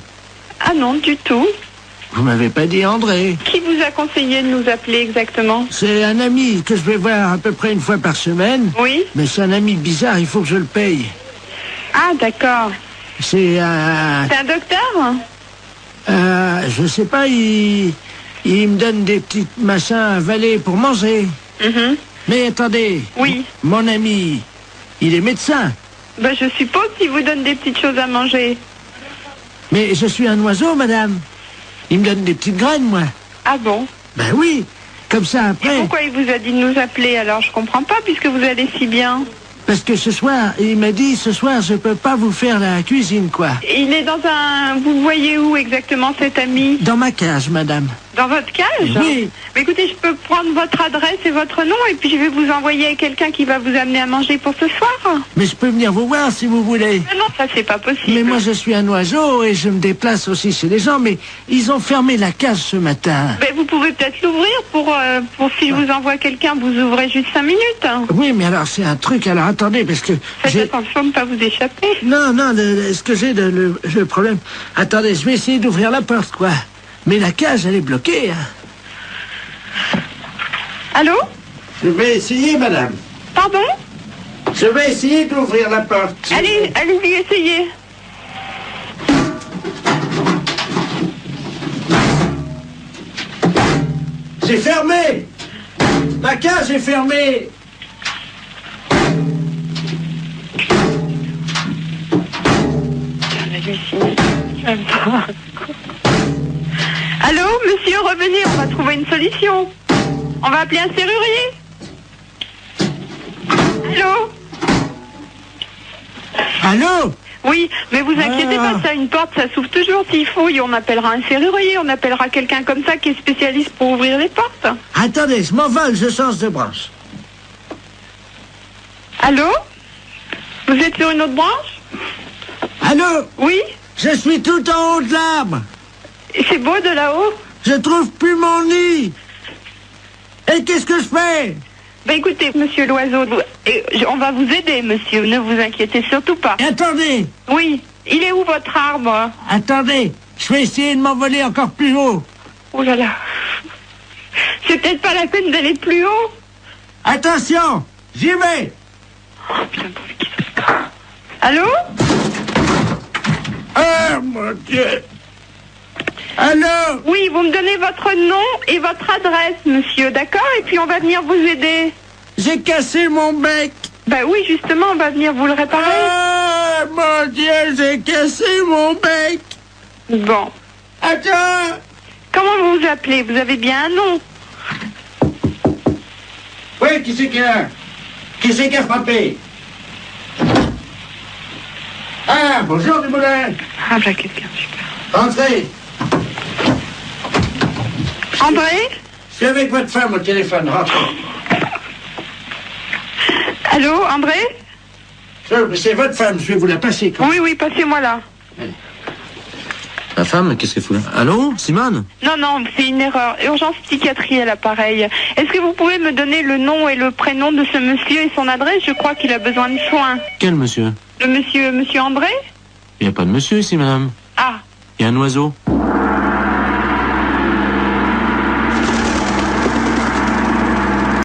Ah non, du tout. Vous m'avez pas dit André. Qui vous a conseillé de nous appeler exactement? C'est un ami que je vais voir à peu près une fois par semaine. Oui. Mais c'est un ami bizarre, il faut que je le paye. Ah, d'accord. C'est un... C'est un docteur? Je sais pas, il me donne des petits machins à avaler pour manger. Mais attendez. Oui. Mon ami, il est médecin. Ben, je suppose qu'il vous donne des petites choses à manger. Mais je suis un oiseau, madame. Il me donne des petites graines, moi. Ah bon? Ben oui, comme ça après... Et pourquoi il vous a dit de nous appeler alors? Je comprends pas puisque vous allez si bien. Parce que ce soir, il m'a dit, ce soir, je peux pas vous faire la cuisine, quoi. Il est dans un... Vous voyez où exactement cet ami? Dans ma cage, madame. Dans votre cage? Oui. Mais écoutez, je peux prendre votre adresse et votre nom et puis je vais vous envoyer quelqu'un qui va vous amener à manger pour ce soir. Mais je peux venir vous voir si vous voulez. Mais non, ça c'est pas possible. Mais moi je suis un oiseau et je me déplace aussi chez les gens, mais ils ont fermé la cage ce matin. Ben, vous pouvez peut-être l'ouvrir pour si je vous envoie quelqu'un, vous ouvrez juste 5 minutes. Oui, mais alors c'est un truc, alors attendez, parce que... Faites attention de ne pas vous échapper. Non, ce que j'ai le problème... Attendez, je vais essayer d'ouvrir la porte, quoi. Mais la cage, elle est bloquée. Hein. Allô? Je vais essayer, madame. Pardon? Je vais essayer d'ouvrir la porte. Allez-y, essayez. C'est fermé. La cage est fermée. Allô, monsieur, revenez, on va trouver une solution. On va appeler un serrurier. Allô? Allô? Oui, mais vous inquiétez pas, ça, une porte, ça s'ouvre toujours s'il faut. Et on appellera un serrurier, on appellera quelqu'un comme ça qui est spécialiste pour ouvrir les portes. Attendez, je m'envole, je change de branche. Allô? Vous êtes sur une autre branche? Allô? Oui? Je suis tout en haut de l'arbre. C'est beau de là-haut? Je trouve plus mon nid. Et qu'est-ce que je fais? Ben écoutez, monsieur l'oiseau, on va vous aider, monsieur, ne vous inquiétez surtout pas. Attendez. Oui, il est où votre arbre? Attendez, je vais essayer de m'envoler encore plus haut. Oh là là. C'est peut-être pas la peine d'aller plus haut. Attention, j'y vais. Oh putain, qui se passe? Allô? Oh mon Dieu. Allô? Oui, vous me donnez votre nom et votre adresse, monsieur, d'accord? Et puis on va venir vous aider. J'ai cassé mon bec. Ben oui, justement, on va venir vous le réparer. Oh mon Dieu, j'ai cassé mon bec. Bon. Attends. Comment vous vous appelez? Vous avez bien un nom? Oui, qui c'est qui a? Qui c'est qui a frappé? Ah, bonjour du moulin. Ah, ben quelqu'un, super. Entrez. André? Je suis avec votre femme au téléphone, rentrez. Allô, André? C'est votre femme, je vais vous la passer. Quand oui, oui, passez-moi là. Ma femme, qu'est-ce qu'elle fout là? Allô, Simone? Non, c'est une erreur. Urgence psychiatrie à l'appareil. Est-ce que vous pouvez me donner le nom et le prénom de ce monsieur et son adresse? Je crois qu'il a besoin de soins. Quel monsieur? Le monsieur André? Il n'y a pas de monsieur ici, madame. Ah. Il y a un oiseau.